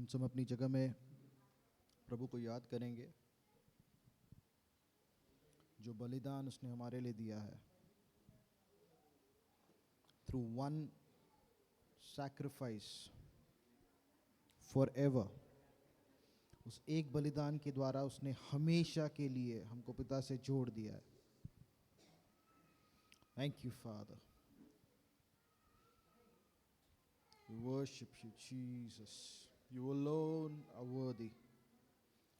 समय अपनी जगह में प्रभु को याद करेंगे जो बलिदान उसने हमारे लिए दिया है। Through one sacrifice for ever, उस एक बलिदान के द्वारा उसने हमेशा के लिए हमको पिता से जोड़ दिया है। Thank you father, we worship you Jesus, you alone are worthy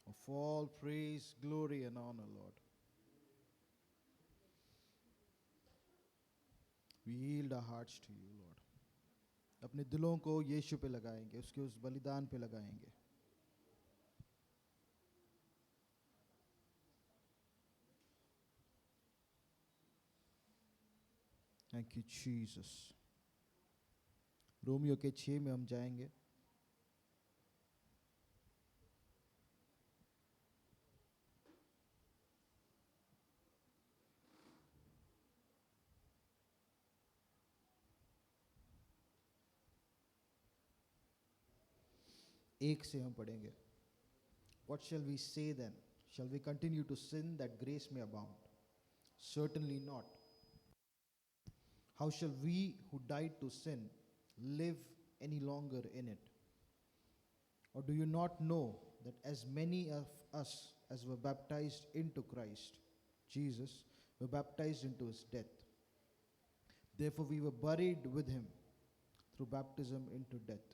of all praise, glory and honor, Lord. We yield our hearts to you, Lord. अपने दिलों को यीशु पे लगाएंगे, उसके उस बलिदान पे लगाएंगे। Thank you Jesus. रोमियो के 6 में हम जाएंगे। एक से हम पढ़ेंगे। What shall we say then? Shall we continue to sin that grace may abound? Certainly not. How shall we who died to sin live any longer in it? Or do you not know that as many of us as were baptized into Christ Jesus were baptized into his death? Therefore we were buried with him through baptism into death,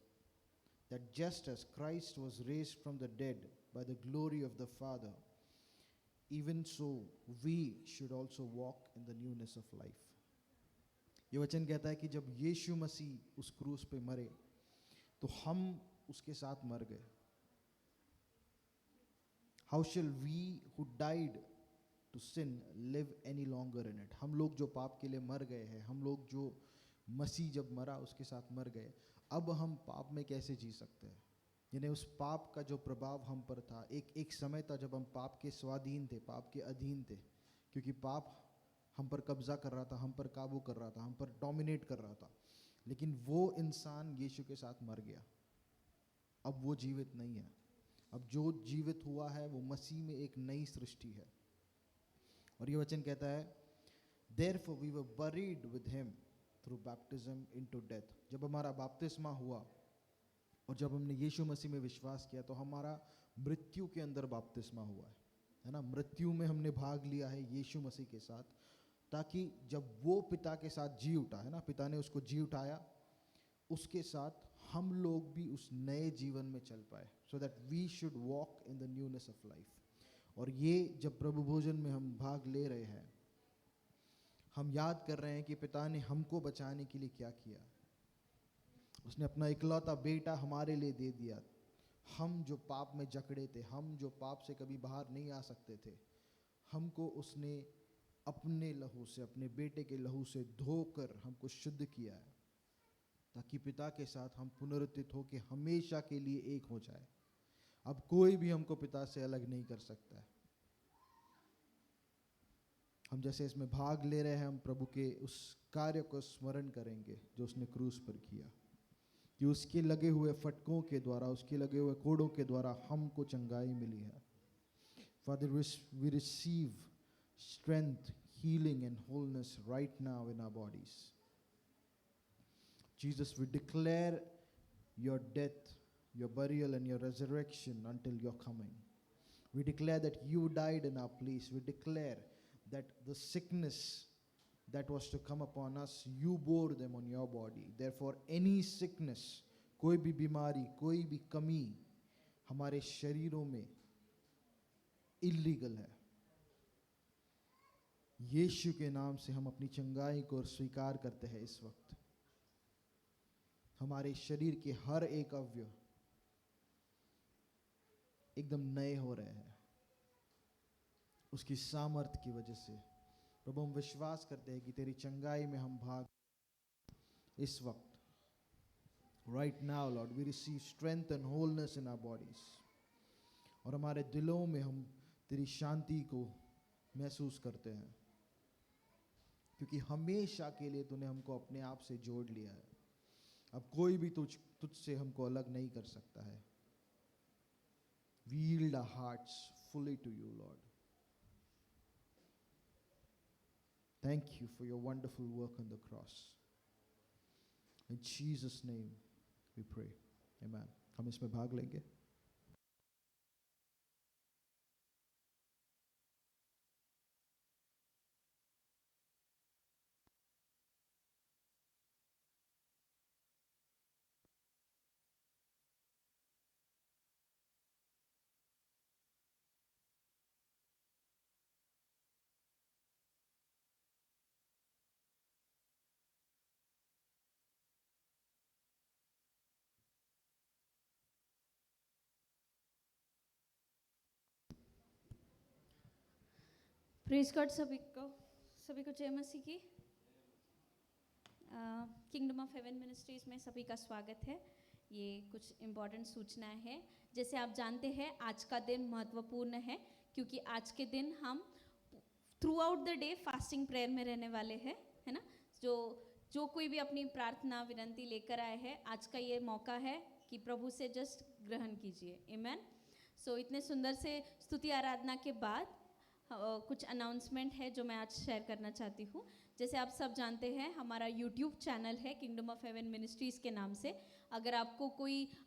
that just as Christ was raised from the dead by the glory of the Father, even so we should also walk in the newness of life. ये वचन कहता है कि जब यीशु मसीह उस क्रूस पे मरे तो हम उसके साथ मर गए। How shall we who died to sin live any longer in it? हम लोग जो पाप के लिए मर गए हैं, हम लोग जो मसीह जब मरा उसके साथ मर गए, अब हम पाप में कैसे जी सकते हैं? यानी उस पाप का जो प्रभाव हम पर था, एक समय था जब हम पाप के स्वाधीन थे, पाप के अधीन थे, क्योंकि पाप हम पर कब्जा कर रहा था, हम पर काबू कर रहा था, हम पर डोमिनेट कर रहा था। लेकिन वो इंसान यीशु के साथ मर गया, अब वो जीवित नहीं है। अब जो जीवित हुआ है वो मसीह में एक नई सृष्टि है। और ये वचन कहता है, Therefore we were buried with him through baptism into death. जब हमारा बपतिस्मा हुआ और जब हमने यीशु मसीह में विश्वास किया तो हमारा मृत्यु के अंदर बपतिस्मा हुआ है ना। मृत्यु में हमने भाग लिया है यीशु मसीह के साथ, ताकि जब वो पिता के साथ जी उठा है ना, पिता ने उसको जी उठाया, उसके साथ हम लोग भी उस नए जीवन में चल पाए, so that we should walk in the newness of life. और ये जब प्रभु भोजन में हम भाग ले रहे हैं, हम याद कर रहे हैं कि पिता ने हमको बचाने के लिए क्या किया। उसने अपना इकलौता बेटा हमारे लिए दे दिया। हम जो पाप में जकड़े थे, हम जो पाप से कभी बाहर नहीं आ सकते थे, हमको उसने अपने लहू से, अपने बेटे के लहू से धोकर हमको शुद्ध किया है, ताकि पिता के साथ हम पुनरुत्थित होकर हमेशा के लिए एक हो जाए। अब कोई भी हमको पिता से अलग नहीं कर सकता है। हम जैसे इसमें भाग ले रहे हैं, हम प्रभु के उस कार्य को स्मरण करेंगे जो उसने क्रूस पर किया, कि उसके लगे हुए फटकों के द्वारा, उसके लगे हुए कोड़ों के द्वारा हमको चंगाई मिली है। Father, we receive strength, healing and wholeness right now in our bodies. Jesus, we declare your death, your burial and your resurrection until your coming. We declare that you died in our place. We declare that the sickness that was to come upon us, you bore them on your body. Therefore, any sickness, कोई भी बीमारी, कोई भी कमी हमारे शरीरों में illegal है। यीशु के नाम से हम अपनी चंगाई को स्वीकार करते हैं। इस वक्त हमारे शरीर के हर एक अवयव एकदम नए हो रहे हैं उसकी सामर्थ्य की वजह से। प्रभु, हम विश्वास करते हैं कि तेरी चंगाई में हम भाग इस वक्त। Right now, Lord, we receive strength and wholeness in our bodies. और हमारे दिलों में हम तेरी शांति को महसूस करते हैं, क्योंकि हमेशा के लिए तूने हमको अपने आप से जोड़ लिया है। अब कोई भी तुझसे हमको अलग नहीं कर सकता है। We yield our hearts fully to you, Lord. Thank you for your wonderful work on the cross. In Jesus' name we pray. Amen. हम इसमें भाग लेंगे. प्रेज गॉड सभी को जय मसीह की. किंगडम ऑफ हेवन मिनिस्ट्रीज में सभी का स्वागत है. ये कुछ इम्पॉर्टेंट सूचनाएं हैं. जैसे आप जानते हैं आज का दिन महत्वपूर्ण है क्योंकि आज के दिन हम through out the day fasting prayer में रहने वाले हैं, है ना. जो कोई भी अपनी प्रार्थना विनंती लेकर आए हैं, आज का ये मौका है कि प्रभु से जस्ट ग्रहण कीजिए. आमेन. सो इतने सुंदर से स्तुति आराधना के बाद कुछ अनाउंसमेंट है जो मैं आज शेयर करना चाहती हूँ. जैसे आप सब जानते हैं हमारा यूट्यूब चैनल है किंगडम ऑफ हेवन मिनिस्ट्रीज़ के नाम से. अगर आपको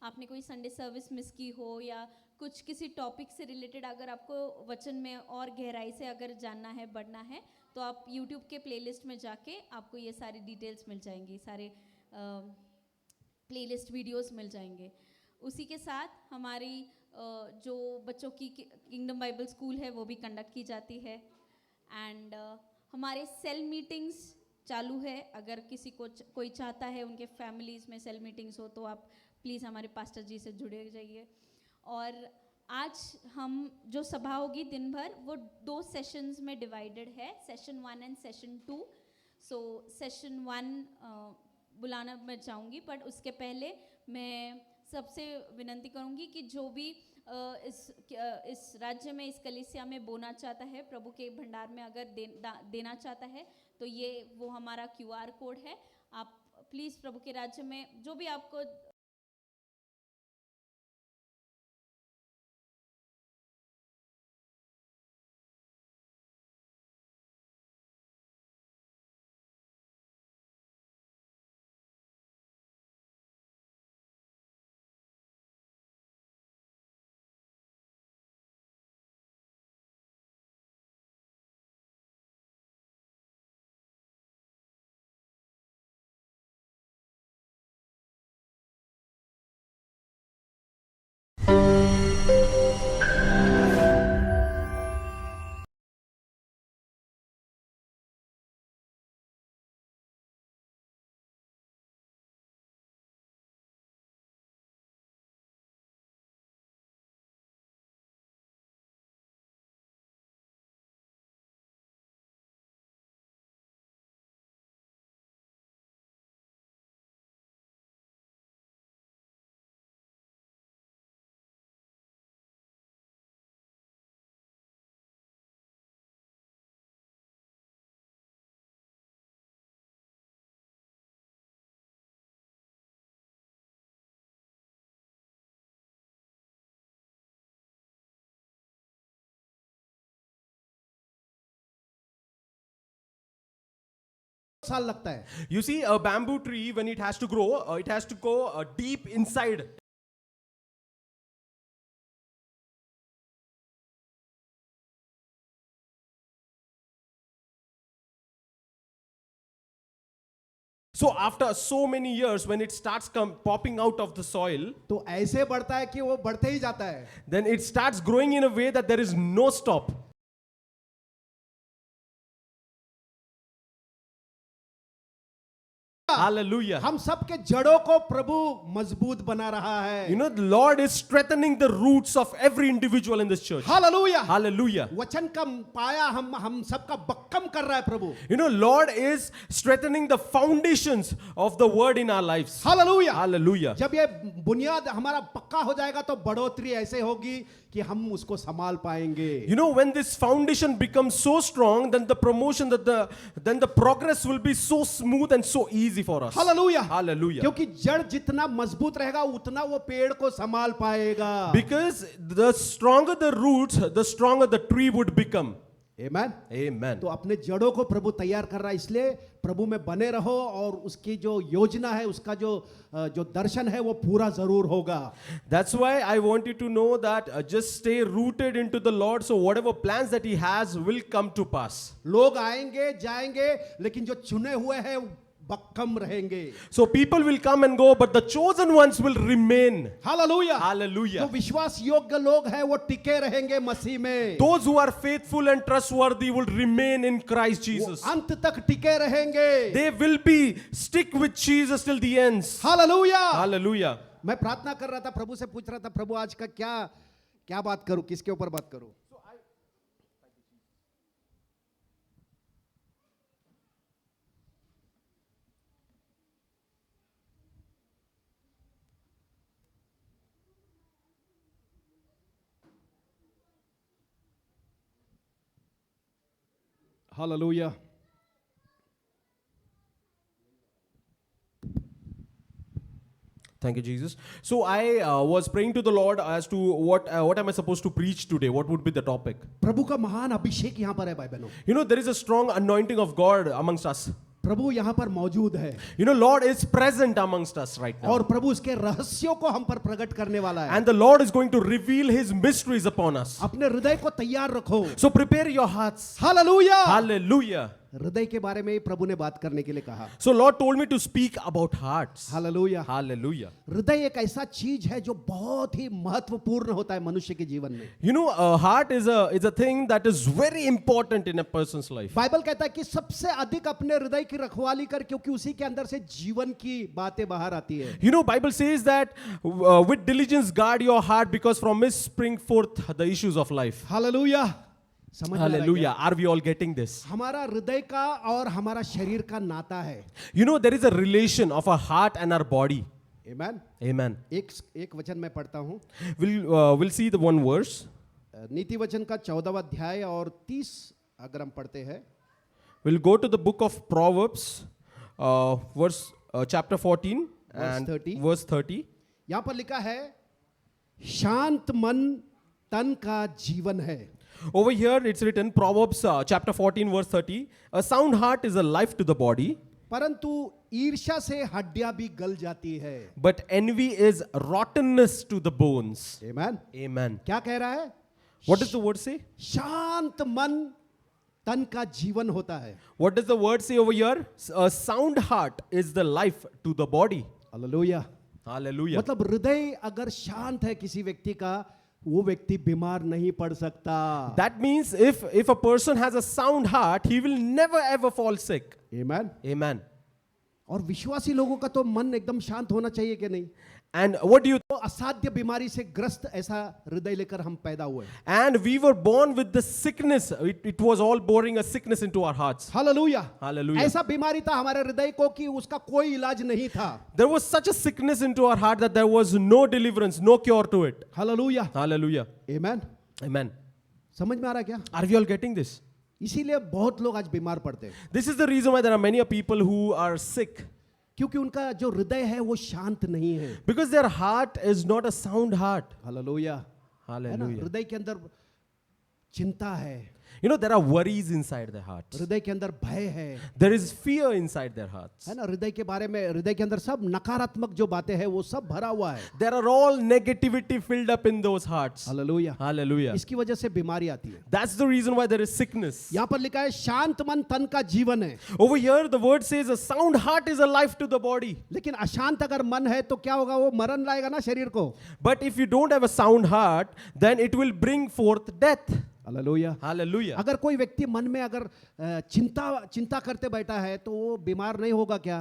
आपने कोई संडे सर्विस मिस की हो या कुछ किसी टॉपिक से रिलेटेड अगर आपको वचन में और गहराई से अगर जानना है, बढ़ना है, तो आप यूट्यूब के प्लेलिस्ट में जाके आपको ये सारी डिटेल्स मिल जाएंगी, सारे प्लेलिस्ट वीडियोस मिल जाएंगे. उसी के साथ हमारी जो बच्चों की किंगडम बाइबल स्कूल है वो भी कंडक्ट की जाती है. एंड हमारे सेल मीटिंग्स चालू है. अगर किसी को कोई चाहता है उनके फैमिलीज़ में सेल मीटिंग्स हो तो आप प्लीज़ हमारे पास्टर जी से जुड़े जाइए. और आज हम जो सभा होगी दिन भर वो 2 सेशंस में डिवाइडेड है, session 1 and session 2. So session 1 बुलाना मैं चाहूँगी, बट उसके पहले मैं सबसे विनंती करूंगी कि जो भी इस राज्य में, इस कलीसिया में बोना चाहता है, प्रभु के भंडार में अगर देना चाहता है, तो ये वो हमारा QR कोड है. आप प्लीज़ प्रभु के राज्य में जो भी आपको साल लगता है. You see, a bamboo tree, when it has to grow, it has to go deep inside. So after so many years, when it starts popping out of the soil, तो ऐसे बढ़ता है कि वो बढ़ते ही जाता है. then it starts growing in a way that there is no stop. Hallelujah. हम सबके जड़ों को प्रभु मजबूत बना रहा है. You know, the Lord is strengthening the roots of every individual in this church. Hallelujah. Hallelujah. वचन का पाया हम सबका बक्कम कर रहा है प्रभु. You know, Lord is strengthening the foundations of the word in our lives. Hallelujah. Hallelujah. जब ये बुनियाद हमारा पक्का हो जाएगा तो बढ़ोतरी ऐसे होगी कि हम उसको संभाल पाएंगे। You know, when this foundation becomes so strong, then the promotion, then the progress will be so smooth and so easy for us. Hallelujah. Hallelujah. क्योंकि जड़ जितना मजबूत रहेगा उतना वो पेड़ को संभाल पाएगा। Because the stronger the roots, the stronger the tree would become. Amen. Amen. तो अपने जड़ों को प्रभु तैयार कर रहा है, इसलिए प्रभु में बने रहो और उसकी जो योजना है, उसका जो दर्शन है वो पूरा जरूर होगा। That's why I want you to know that just stay rooted into the Lord, so whatever plans that He has will come to pass. लोग आएंगे जाएंगे, लेकिन जो चुने हुए हैं बक्कम रहेंगे। So people will come and go, but the chosen ones will remain. Hallelujah. Hallelujah. जो विश्वास योग्य लोग हैं वो टिके रहेंगे मसीह में। Those who are faithful and trustworthy will remain in Christ Jesus. वो अंत तक टिके रहेंगे। They will be stick with Jesus till the ends. Hallelujah. Hallelujah. मैं प्रार्थना कर रहा था, प्रभु से पूछ रहा था, प्रभु आज का क्या बात करूं, किसके ऊपर बात करूं? Hallelujah. Thank you, Jesus. So I was praying to the Lord as to what am I supposed to preach today? What would be the topic? प्रभु का महान अभिषेक यहाँ पर है भाई बहनों। You know, there is a strong anointing of God amongst us. प्रभु यहाँ पर मौजूद है। You know, Lord is present amongst us right now. और प्रभु उसके रहस्यों को हम पर प्रकट करने वाला है। And the Lord is going to reveal His mysteries upon us. अपने हृदय को तैयार रखो। So prepare your hearts. Hallelujah. Hallelujah. हृदय के बारे में प्रभु ने बात करने के लिए कहा। So Lord told me to speak about hearts. Hallelujah. Hallelujah. हृदय एक ऐसा चीज है जो बहुत ही महत्वपूर्ण होता है मनुष्य के जीवन में। You know, a heart is a thing that is very important in a person's life. Bible कहता है कि सबसे अधिक अपने हृदय की रखवाली कर, क्योंकि उसी के अंदर से जीवन की बातें बाहर आती है। You know, Bible says that with diligence guard your heart, because from it spring forth the issues of life. Hallelujah. समझ में आ रहा है क्या? Hallelujah. Are we all getting this? हमारा हृदय का और हमारा शरीर का नाता है। You know, there is a relation of our heart and our body. Amen. Amen. एक वचन मैं पढ़ता हूँ। We'll see the one verse. नीति वचन का 14वां अध्याय और 30 अगर हम पढ़ते हैं। We'll go to the book of Proverbs, chapter 14 Verse and 30. verse 30. यहाँ पर लिखा है, शांत मन तन का जीवन है। Over here it's written, Proverbs chapter 14 verse 30. A sound heart is a life to the body, परंतु ईर्ष्या से हड्डियां भी गल जाती है। but envy is rottenness to the bones. Amen. Amen. क्या कह रहा है? What does the word say? शांत मन तन का जीवन होता है। What does the word say over here? A sound heart is the life to the body. Hallelujah. Hallelujah. मतलब हृदय अगर शांत है किसी व्यक्ति का, वो व्यक्ति बीमार नहीं पड़ सकता। That means if a person has a sound heart, he will never ever fall sick. Amen. Amen. और विश्वासी लोगों का तो मन एकदम शांत होना चाहिए कि नहीं? And what do you तो असाध्य बीमारी से ग्रस्त ऐसा हृदय लेकर हम पैदा हुए। And we were born with the sickness. It was all boring a sickness into our hearts. Hallelujah. Hallelujah. ऐसा बीमारी था हमारे हृदय को कि उसका कोई इलाज नहीं था। There was such a sickness into our heart that there was no deliverance, no cure to it. Hallelujah. Hallelujah. Amen. Amen. समझ में आ रहा है क्या? Are we all getting this? इसीलिए बहुत लोग आज बीमार पड़ते हैं, This is the reason why there are many people who are sick. क्योंकि उनका जो हृदय है वो शांत नहीं है। Because their heart is not a sound heart. Hallelujah. है ना? Hallelujah. हृदय के अंदर चिंता है, You know, there are worries inside their hearts. हृदय के अंदर भय है, There is fear inside their hearts. है ना? हृदय के बारे में, हृदय के अंदर सब नकारात्मक जो बातें हैं वो सब भरा हुआ है। There are all negativity filled up in those hearts. Hallelujah. Hallelujah. इसकी वजह से बीमारी आती है। That's the reason why there is sickness. यहाँ पर लिखा है शांत मन तन का जीवन है, Over here, the word says a sound heart is a life to the body. लेकिन अशांत अगर मन है तो क्या होगा? वो मरण लाएगा ना शरीर को। But if you don't have a sound heart, then it will bring forth death. Hallelujah. Hallelujah. अगर कोई व्यक्ति मन में अगर चिंता करते बैठा है तो वो बीमार नहीं होगा क्या?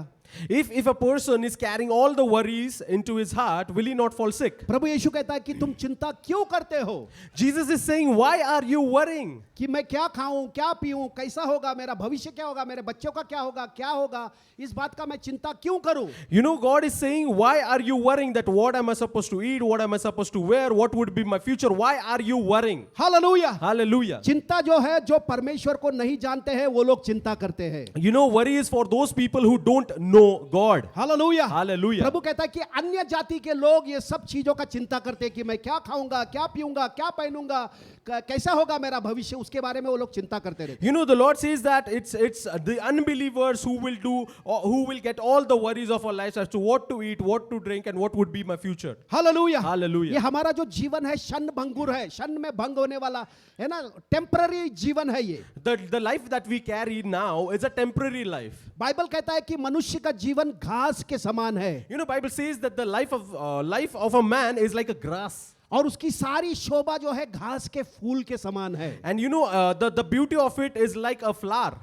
If a person is carrying all the worries into his heart, will he not fall sick? प्रभु यीशु कहता है कि तुम चिंता क्यों करते हो Jesus is saying, why are you worrying? कि मैं क्या खाऊं, क्या पीऊं, कैसा होगा, मेरा भविष्य क्या होगा, मेरे बच्चों का क्या होगा, इस बात का मैं चिंता क्यों करूं? You know, God is saying, why are you worrying that what am I supposed to eat, what am I supposed to wear, what would be my future? Why are you worrying? Hallelujah. Hallelujah. चिंता जो है, जो परमेश्वर को नहीं जानते हैं वो लोग चिंता करते हैं। You know, worry is for those people who don't know God. Hallelujah. Hallelujah. प्रभु कहता है कि अन्य जाति के लोग ये सब चीजों का चिंता करते हैं कि मैं क्या खाऊंगा, क्या पीऊंगा, क्या पहनूंगा, कैसा होगा मेरा भविष्य, उसके बारे में वो लोग चिंता करते रहते हैं। You know, the Lord says that it's the unbelievers who will do, or who will get all the worries of our lives as to what to eat, what to drink, and what would be my future. Hallelujah. Hallelujah. ये हमारा जो जीवन है क्षण भंगुर है, क्षण में भंग होने वाला है ना, टेम्पररी जीवन है ये। The life that we carry now is a temporary life. Bible कहता है कि मनुष्य का जीवन घास के समान है You know, Bible says that the life of a man is like a grass. और उसकी सारी शोभा जो है घास के फूल के समान है। And you know, the beauty of it is like a flower.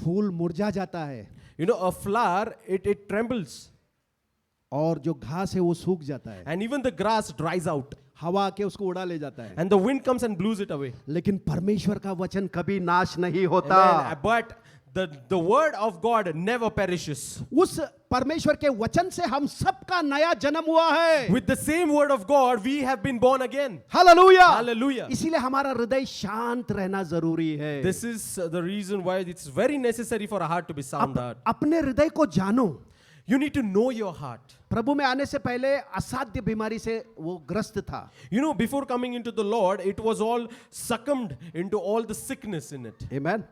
फूल मुरझा जाता है You know, a flower, it trembles. और जो घास है वो सूख जाता है, And even the grass dries out. हवा आके उसको उड़ा ले जाता है। And the wind comes and blows it away. लेकिन परमेश्वर का वचन कभी नाश नहीं होता। Amen. But the word of God never perishes. उस परमेश्वर के वचन से हम सबका नया जन्म हुआ है। With the same word of God, we have been born again. Hallelujah. Hallelujah. इसीलिए हमारा हृदय शांत रहना जरूरी है। This is the reason why it's very necessary for a heart to be sound heart. अपने हृदय को जानो। You need to know your heart. प्रभु में आने से पहले असाध्य बीमारी से वो ग्रस्त था। You know, before coming into the Lord, it was all succumbed into all the sickness in it. आमेन।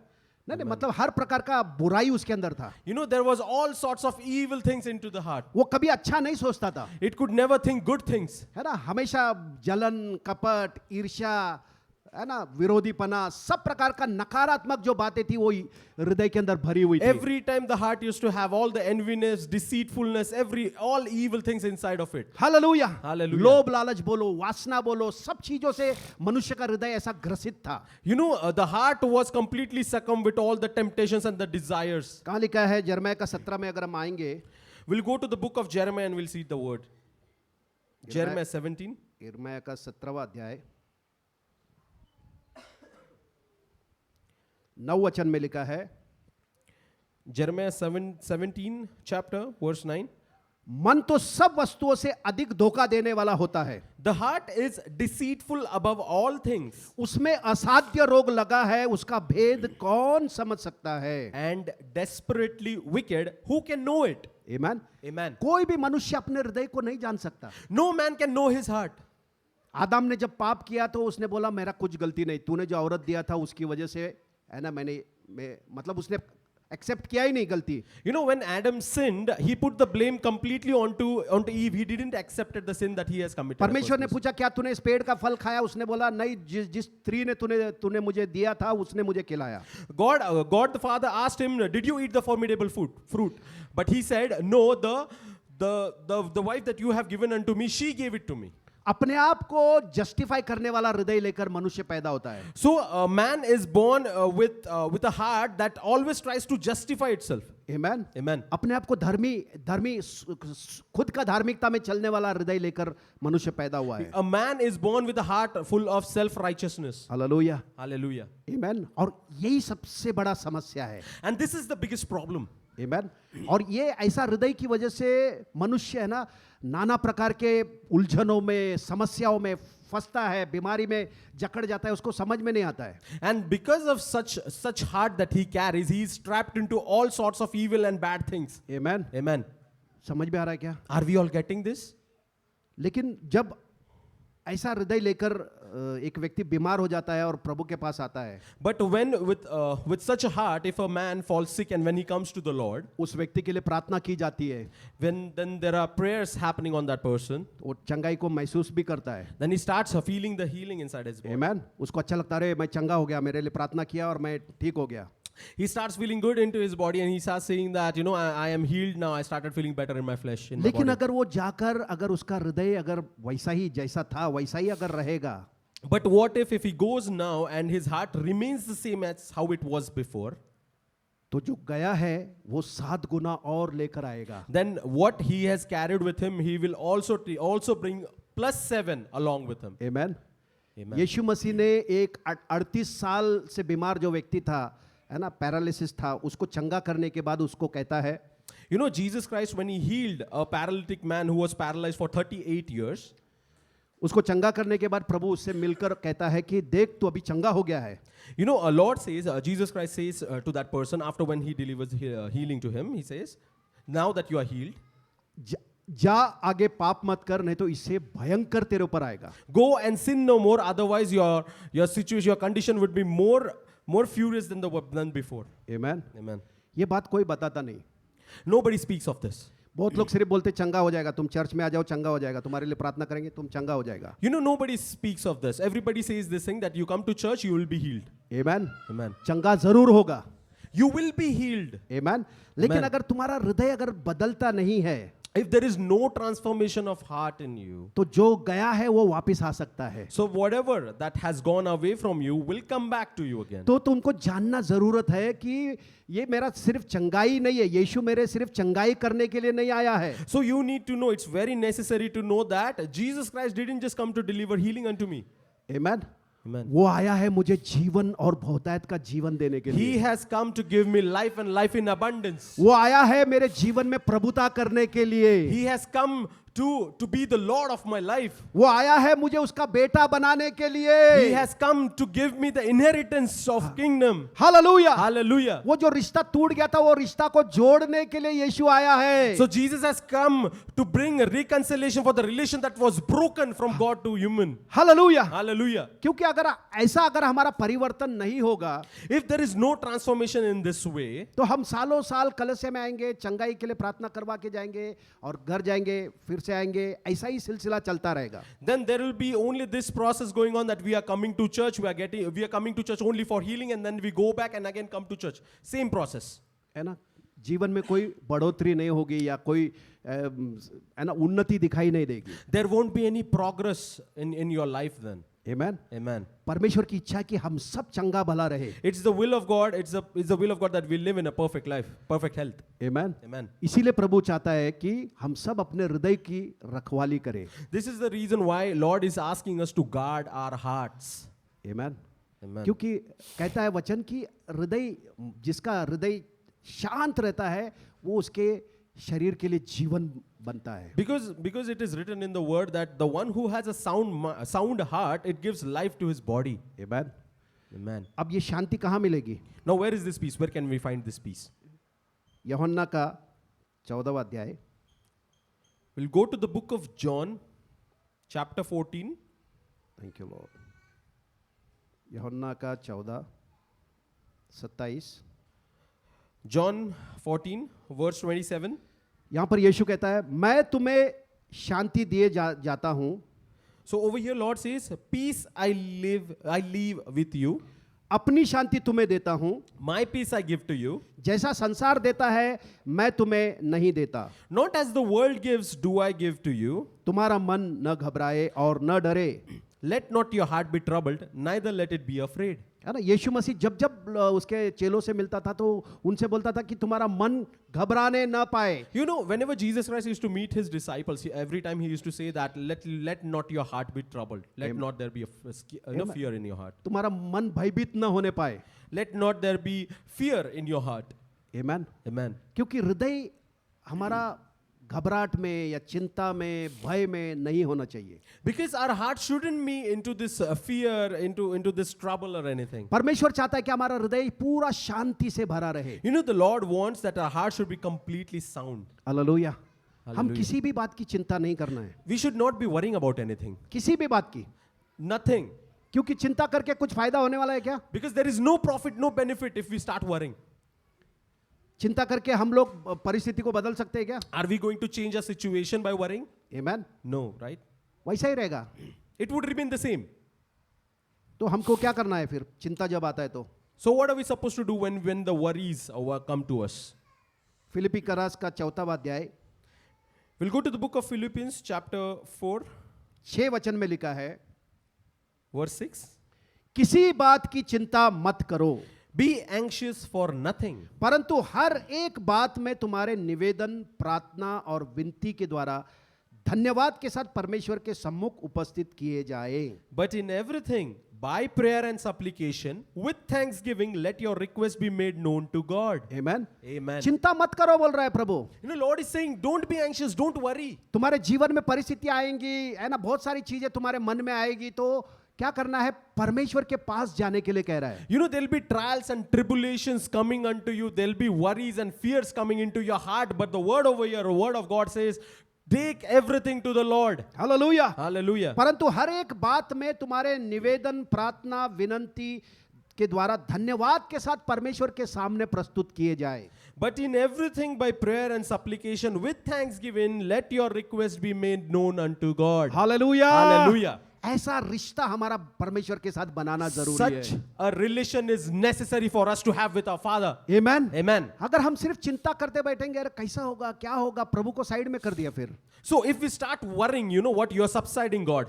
नहीं, मतलब हर प्रकार का बुराई उसके अंदर था। You know, there was all sorts of evil things into the heart. वो कभी अच्छा नहीं सोचता था, It could never think good things. है ना, हमेशा जलन, कपट, ईर्ष्या, है ना, विरोधीपना, सब प्रकार का नकारात्मक जो बातें थी वो हृदय के अंदर भरी हुई थी। Every time the heart used to have all the enviness, deceitfulness, all evil things inside of it. Hallelujah. Hallelujah. लोभ लालच बोलो, वासना बोलो, सब चीजों से मनुष्य का हृदय ऐसा ग्रसित था। You know, the heart was completely succumbed with all the temptations and the desires. कहाँ लिखा है? यिर्मयाह का 17 में अगर हम आएंगे, We'll go to the book of Jeremiah and we'll see the word. Jeremiah 17. यिर्मयाह का 17वां अध्याय 9 वचन में लिखा है, Jeremiah 17 chapter verse 9. मन तो सब वस्तुओं से अधिक धोखा देने वाला होता है, The heart is deceitful above all things उसमें असाध्य रोग लगा है, उसका भेद कौन समझ सकता है? and desperately wicked. Who can know it? Amen. Amen. कोई भी मनुष्य अपने हृदय को नहीं जान सकता। No man can know his heart. आदम ने जब पाप किया तो उसने बोला मेरा कुछ गलती नहीं, तूने जो औरत दिया था उसकी वजह से, है ना, मतलब उसने एक्सेप्ट किया ही नहीं गलती। You know, when Adam sinned, he put the blame completely onto Eve. He didn't accept the sin that he has committed. परमेश्वर ने पूछा क्या तूने इस पेड़ का फल खाया? उसने बोला नहीं, जिस स्त्री ने तूने मुझे दिया था उसने मुझे खिलाया। God the Father asked him, did you eat the formidable fruit? But he said, no, the wife that you have given unto me, she gave it to me. अपने आप को जस्टिफाई करने वाला हृदय लेकर मनुष्य पैदा होता है। So a man is born with a heart that always tries to justify itself. Amen. Amen. अपने आप को धर्मी खुद का धार्मिकता में चलने वाला हृदय लेकर मनुष्य पैदा हुआ है। A man is born with a heart full of self-righteousness. Hallelujah. Hallelujah. आमेन। और यही सबसे बड़ा समस्या है। And this is the biggest problem. आमेन। और ये ऐसा हृदय की वजह से मनुष्य है ना, नाना प्रकार के उलझनों में, समस्याओं में फंसता है, बीमारी में जकड़ जाता है, उसको समझ में नहीं आता है। And because of such heart that he carries, he is trapped into all sorts of evil and bad things. Amen. Amen. समझ में आ रहा है क्या? Are we all getting this? लेकिन जब ऐसा हृदय लेकर एक व्यक्ति बीमार हो जाता है और प्रभु के पास आता है, But when with such a heart, if a man falls sick and when he comes to the Lord, उस व्यक्ति के लिए प्रार्थना की जाती है, then there are prayers happening on that person. वो चंगाई को महसूस भी करता है। Then he starts feeling the healing inside his body. आमेन। उसको अच्छा लगता है, मैं चंगा हो गया, मेरे लिए प्रार्थना किया और मैं ठीक हो गया। He starts feeling good into his body and he starts saying that, you know, I am healed now. I started feeling better in my flesh. In my लेकिन body. अगर वो जाकर अगर उसका हृदय अगर वैसा ही जैसा था वैसा ही अगर रहेगा, But what if he goes now and his heart remains the same as how it was before? तो जो गया है वो 7 गुना और लेकर आएगा. Then what he has carried with him, he will also bring +7 along with him. Amen. Amen. यीशु मसीह ने एक 38 साल से बीमार जो व्यक्ति था, है ना, पैरालिसिस था, उसको चंगा करने के बाद उसको कहता है, You know, Jesus Christ, when he healed a paralytic man who was paralyzed for 38 years, उसको चंगा करने के बाद प्रभु उससे मिलकर कहता है कि देख तू अभी चंगा हो गया है. you know, Lord says, Jesus Christ says to that person after when he delivers healing to him, he says, now that you are healed, जा आगे पाप मत कर, नहीं तो इससे भयंकर तेरे ऊपर आएगा. go and sin no more, otherwise your situation, your condition would be more furious than before. Amen. Amen. ये बात कोई बताता नहीं. Nobody speaks of this. बहुत लोग सिर्फ बोलते चंगा हो जाएगा, तुम चर्च में आ जाओ चंगा हो जाएगा, तुम्हारे लिए प्रार्थना करेंगे तुम चंगा हो जाएगा. You know, nobody speaks of this. Everybody says this thing that you come to church, you will be healed. Amen. Amen. चंगा जरूर होगा. You will be healed. Amen. लेकिन Amen. अगर तुम्हारा हृदय अगर बदलता नहीं है, If there is no transformation of heart in you, तो जो गया है वो वापस आ सकता है. so whatever that has gone away from you will come back to you again. तो तुमको जानना जरूरत है कि ये मेरा सिर्फ चंगाई नहीं है, यीशु मेरे सिर्फ चंगाई करने के लिए नहीं आया है. So you need to know, it's very necessary to know that Jesus Christ didn't just come to deliver healing unto me. Amen. Amen. वो आया है मुझे जीवन और बहुतायत का जीवन देने के He लिए. has come to give me life and life in abundance. वो आया है मेरे जीवन में प्रभुता करने के लिए. He has come to be the Lord of my life. वो आया है मुझे उसका बेटा बनाने के लिए. He has come to give me the inheritance of kingdom. Hallelujah. Hallelujah. वो जो रिश्ता टूट गया था वो रिश्ता को जोड़ने के लिए यीशु आया है. So Jesus has come to bring a reconciliation for the relation that was broken from God to human. Hallelujah. Hallelujah. क्योंकि अगर हमारा परिवर्तन नहीं होगा, If there is no transformation in this way, तो हम सालों साल कलशे में आएंगे, चंगाई के लिए प्रार्थना करवा के जाएंगे और घर जाएंगे, फिर से आएंगे, ऐसा ही सिलसिला चलता रहेगा. then there will be only this process going on that we are coming to church, we are coming to church only for healing, and then we go back and again come to church. Same process. है ना. जीवन में कोई बढ़ोतरी नहीं होगी या कोई है ना उन्नति दिखाई नहीं देगी. There won't be any progress in your life then. Amen. Amen. परमेश्वर की इच्छा है कि हम सब चंगा भला रहे. It's the will of God. It's the will of God that we live in a perfect life, perfect health. Amen. Amen. इसीलिए प्रभु चाहता है कि हम सब अपने हृदय की रखवाली करें. This is the reason why Lord is asking us to guard our hearts. Amen. Amen. क्योंकि कहता है वचन की हृदय, जिसका हृदय शांत रहता है वो उसके शरीर के लिए जीवन बनता है. Because it is written in the word that the one who has a sound heart, it gives life to his body. Amen. Amen. अब ये शांति कहाँ मिलेगी? Now where is this peace? Where can we find this peace? यूहन्ना का 14वां अध्याय. We'll go to the book of John, chapter 14. Thank you Lord. यूहन्ना का 14:27. John 14, verse 27. यहाँ पर यीशु कहता है मैं तुम्हें शांति दिए जाता हूँ. So over here Lord says, peace I leave with you. अपनी शांति तुम्हें देता हूँ. My peace I give to you. जैसा संसार देता है मैं तुम्हें नहीं देता. Not as the world gives do I give to you. तुम्हारा मन न घबराए और न डरे. Let not your heart be troubled, neither let it be afraid. है ना. यीशु मसीह जब उसके चेलों से मिलता था तो उनसे बोलता था कि तुम्हारा मन घबराने ना पाए. You know, whenever Jesus Christ used to meet his disciples, every time he used to say that, let not your heart be troubled. Let not there be fear in your heart. तुम्हारा मन भयभीत न होने पाए. Let not there be fear in your heart. Amen. Amen. क्योंकि हृदय हमारा घबराहट में या चिंता में भय में नहीं होना चाहिए. Because our heart shouldn't be into this fear, into this trouble or anything. परमेश्वर चाहता है कि हमारा हृदय पूरा शांति से भरा रहे. You know, the Lord wants that our heart should be completely sound. Hallelujah. हम Hallelujah. किसी भी बात की चिंता नहीं करना है. We should not be worrying about anything. किसी भी बात की. Nothing. क्योंकि चिंता करके कुछ फायदा होने वाला है क्या? Because there is no profit, no benefit if we start worrying. चिंता करके हम लोग परिस्थिति को बदल सकते हैं क्या? Are we going to change our situation by worrying? Amen. No, right? वैसा ही रहेगा. It would remain the same. तो हमको क्या करना है फिर चिंता जब आता है तो? So what are we supposed to do when the worries come to us? फिलिप्पी करास का 4वां अध्याय. We'll go to the book of Philippians chapter 4, 6 वचन में लिखा है verse 6. किसी बात की चिंता मत करो. Be anxious for nothing. परंतु हर एक बात में तुम्हारे निवेदन, प्रार्थना और विनती के द्वारा धन्यवाद के साथ परमेश्वर के सम्मुख उपस्थित किए जाए। But in everything, by prayer and supplication, with thanksgiving, let your request be made known to God. Amen. Amen. चिंता मत करो बोल रहा है प्रभु। You know, Lord is saying, don't be anxious, don't worry. तुम्हारे जीवन में परिस्थितियां आएंगी, है ना, बहुत सारी चीजें तुम्हारे मन में आएगी, तो क्या करना है? परमेश्वर के पास जाने के लिए कह रहा है। You know, there'll be trials and tribulations coming unto you. There'll be worries and fears coming into your heart. But the word over here, the word of God says, take everything to the Lord. Hallelujah. Hallelujah. परंतु हर एक बात में तुम्हारे निवेदन, प्रार्थना, विनंती के द्वारा धन्यवाद के साथ परमेश्वर के सामने प्रस्तुत किए जाए। But in everything by prayer and supplication with thanksgiving, let your request be made known unto God. Hallelujah. Hallelujah. ऐसा रिश्ता हमारा परमेश्वर के साथ बनाना जरूरी Such है। a relation is necessary for us to have with our Father. Amen. Amen. अगर हम सिर्फ चिंता करते बैठेंगे, अरे कैसा होगा, क्या होगा, प्रभु को साइड में कर दिया, फिर So if we start worrying, you know what, you're subsiding God.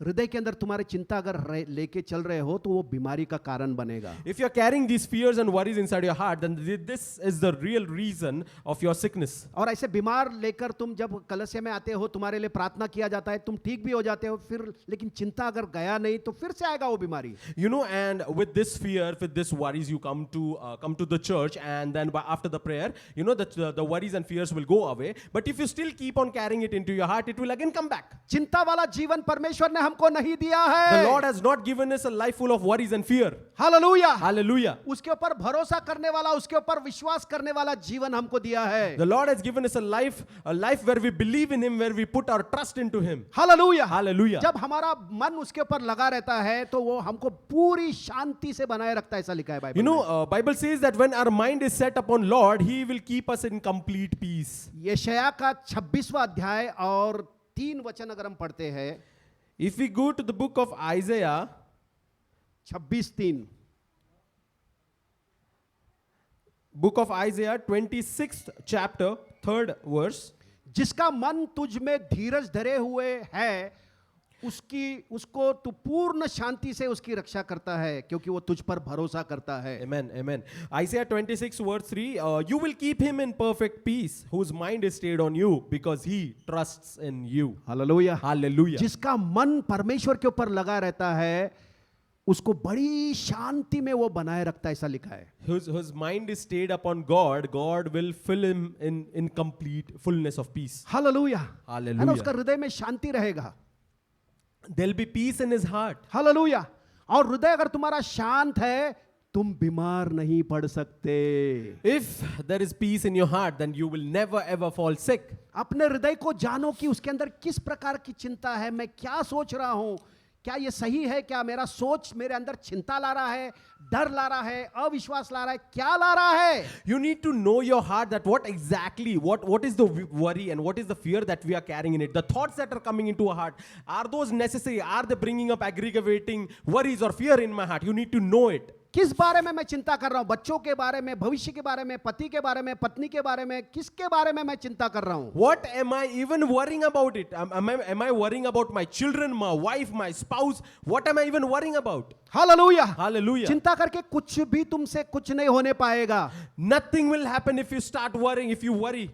हृदय के अंदर तुम्हारी चिंता अगर लेके चल रहे हो तो वो बीमारी का कारण बनेगा। If you're carrying these fears and worries inside your heart, then this is the real reason of your sickness. और ऐसे बीमार लेकर तुम जब कलशे में आते हो, तुम्हारे लिए प्रार्थना किया जाता है, तुम ठीक भी हो जाते हो, फिर लेकिन चिंता अगर गया नहीं तो फिर से आएगा वो बीमारी। You know, and with this fear, with this worries, you come to the church, and then after the prayer, you know that the worries and fears will go away. But if you still keep on carrying it into your heart, it will again come back. चिंता वाला जीवन परमेश्वर ने हमको नहीं दिया है। The Lord has not given us a life full of worries and fear. Hallelujah. Hallelujah. उसके ऊपर भरोसा करने वाला, उसके ऊपर विश्वास करने वाला जीवन हमको दिया है। The Lord has given us a life where we believe in Him, where we put our trust into Him. Hallelujah. Hallelujah. जब हमारा मन उसके ऊपर लगा रहता है तो वो हमको पूरी शांति से बनाए रखता है, ऐसा लिखा है बाइबल You में। know, Bible says that when our mind is set upon Lord, He will keep us in complete peace. यशायाह का 26वां अध्याय और 3 वचन अगर हम पढ़ते हैं, If we go to the book of Isaiah, 26:3, book of Isaiah, 26th chapter, 3rd verse. जिसका मन तुझ में धीरज धरे हुए है, उसको तू पूर्ण शांति से उसकी रक्षा करता है, क्योंकि वो तुझ पर भरोसा करता है। Amen, amen. Isaiah 26 verse 3, you will keep him in perfect peace, whose mind is stayed on you, because he trusts in you. Hallelujah. Hallelujah. जिसका मन परमेश्वर के ऊपर लगा रहता है, उसको बड़ी शांति में वो बनाए रखता है, ऐसा लिखा है। Whose mind is stayed upon God, God will fill him in complete fullness of peace. Hallelujah. है ना, Hallelujah. उसका हृदय में शांति रहेगा। There'll be peace in his heart. Hallelujah. और हृदय अगर तुम्हारा शांत है, तुम बीमार नहीं पड़ सकते। If there is peace in your heart, then you will never ever fall sick. अपने हृदय को जानो कि उसके अंदर किस प्रकार की चिंता है, मैं क्या सोच रहा हूं, क्या ये सही है, क्या मेरा सोच मेरे अंदर चिंता ला रहा है, डर ला रहा है, अविश्वास ला रहा है, क्या ला रहा है। You need to know your heart, that what is the worry and what is the fear that we are carrying in it. The thoughts that are coming into our heart, are those necessary? Are they bringing up aggravating worries or fear in my heart? You need to know it. किस बारे में मैं चिंता कर रहा हूं? बच्चों के बारे में, भविष्य के बारे में, पति के बारे में, पत्नी के बारे में, किसके बारे में मैं चिंता कर रहा हूं? What am I even worrying about it? Am I worrying about my children, my wife, my spouse? What am I even worrying about? Hallelujah. Hallelujah. चिंता करके कुछ भी तुमसे कुछ नहीं होने पाएगा। Nothing will happen if you start worrying, if you worry.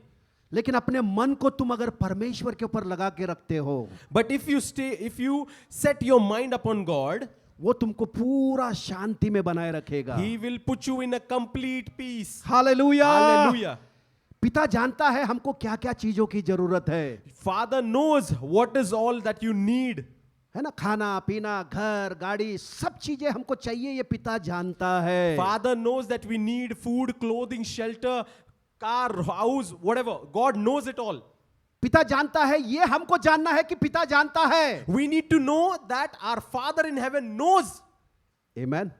लेकिन अपने मन को तुम अगर परमेश्वर के ऊपर लगा के रखते हो, But if you set your mind upon God, वो तुमको पूरा शांति में बनाए रखेगा। He will put you in a complete peace. Hallelujah. Hallelujah. पिता जानता है हमको क्या क्या चीजों की जरूरत है, Father knows what is all that you need. है ना, खाना पीना, घर, गाड़ी, सब चीजें हमको चाहिए, ये पिता जानता है। Father knows that we need food, clothing, shelter, car, house, whatever. God knows it all. पिता जानता है, ये हमको जानना है कि पिता जानता है। We need to know that our Father in heaven knows. Amen.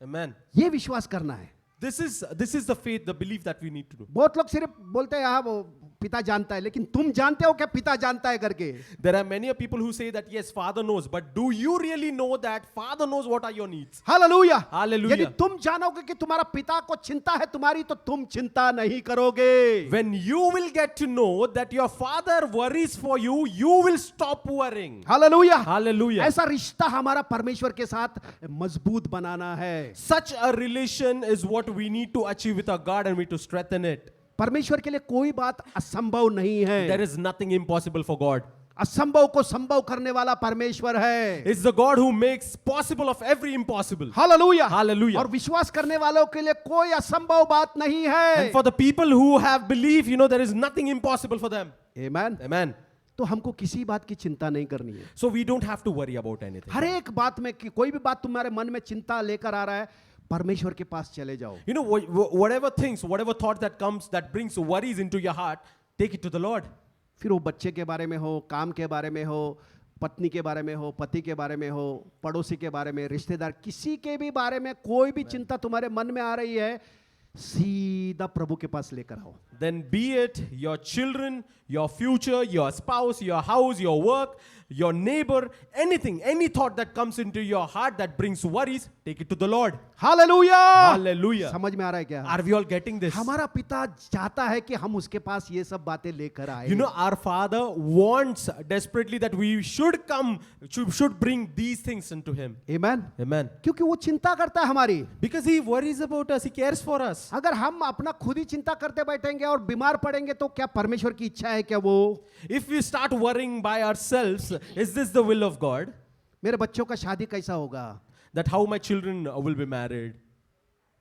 Amen. ये विश्वास करना है। This is the faith, the belief that we need to do. बहुत लोग सिर्फ बोलते हैं, हाँ वो पिता जानता है, लेकिन तुम जानते हो क्या पिता जानता है करके? There are many people who say that yes, Father knows, but do you really know that Father knows what are your needs? Hallelujah, Hallelujah. यदि तुम जानोगे कि तुम्हारा पिता को चिंता है तुम्हारी, तो तुम चिंता नहीं करोगे। When you will get to know that your Father worries for you, you will stop worrying. Hallelujah, Hallelujah. ऐसा रिश्ता हमारा परमेश्वर के साथ मजबूत बनाना है। Such a relation is what we need to achieve with our God, and we need to strengthen it. परमेश्वर के लिए कोई बात असंभव नहीं है। There is nothing impossible for God. असंभव को संभव करने वाला परमेश्वर है। It's the God who makes possible of every impossible. Hallelujah, Hallelujah. और विश्वास करने वालों के लिए कोई असंभव बात नहीं है। And for the people who have belief, there is nothing impossible for them. Amen. Amen. तो हमको किसी बात की चिंता नहीं करनी है। So we don't have to worry about anything. हर एक बात में कोई भी बात तुम्हारे मन में चिंता लेकर आ रहा है, परमेश्वर के पास चले जाओ। Whatever things, whatever thought that comes, that brings worries into your heart, take it to the Lord. फिर वो बच्चे के बारे में हो, काम के बारे में हो, पत्नी के बारे में हो, पति के बारे में हो, पड़ोसी के बारे में, रिश्तेदार, किसी के भी बारे में कोई भी चिंता तुम्हारे मन में आ रही है, सीधा प्रभु के पास लेकर आओ। Then be it your children, your future, your spouse, your house, your work, your neighbor, anything, any thought that comes into your heart that brings worries, take it to the Lord. Hallelujah, Hallelujah. समझ में आ रहा है क्या? Are we all getting this? हमारा पिता चाहता है कि हम उसके पास ये सब बातें लेकर आए। Our Father wants desperately that we should come, should bring these things into Him. Amen. Amen. क्योंकि वो चिंता करता है हमारी। Because He worries about us, He cares for us. अगर हम अपना खुद ही चिंता करते बैठेंगे और बीमार पड़ेंगे, तो क्या परमेश्वर की इच्छा है क्या वो? If we start worrying by ourselves, is this the will of God? मेरे बच्चों का शादी कैसा होगा? That how my children will be married?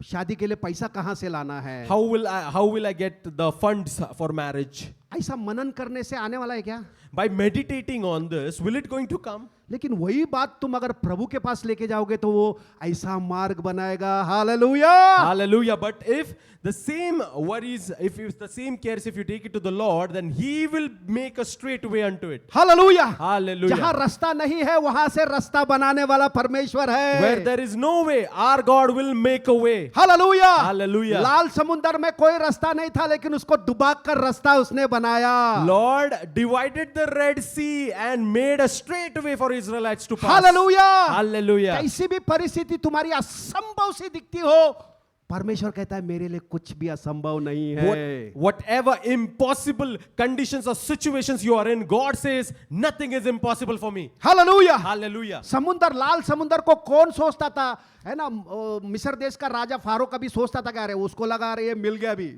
शादी के लिए पैसा कहाँ से लाना है? How will I get the funds for marriage? ऐसा मनन करने से आने वाला है क्या? By meditating on this, will it going to come? लेकिन वही बात तुम अगर प्रभु के पास लेके जाओगे तो वो ऐसा मार्ग बनाएगा। Hallelujah, Hallelujah. But if the same worries, if the same cares, if you take it to the Lord, then He will make a straight way unto it. Hallelujah, Hallelujah. जहां रास्ता नहीं है वहां से रास्ता बनाने वाला परमेश्वर है। Where there is no way, our God will make a way. Hallelujah, Hallelujah. लाल समुद्र में कोई रास्ता नहीं था, लेकिन उसको डुबा कर रास्ता उसने बनाया। Lord divided the Red Sea and made a straight way for Israelites to pass. Hallelujah, Hallelujah. कैसी भी परिस्थिति तुम्हारी असंभव सी दिखती हो, परमेश्वर कहता है मेरे लिए कुछ भी असंभव नहीं है। Whatever impossible conditions or situations you are in, God says nothing is impossible for me. Hallelujah, Hallelujah. समुद्र, लाल समुद्र को कौन सोचता था? है ना, मिस्र देश का राजा फारो कभी सोचता था क्या अरे उसको लगा रही है, मिल गया भी?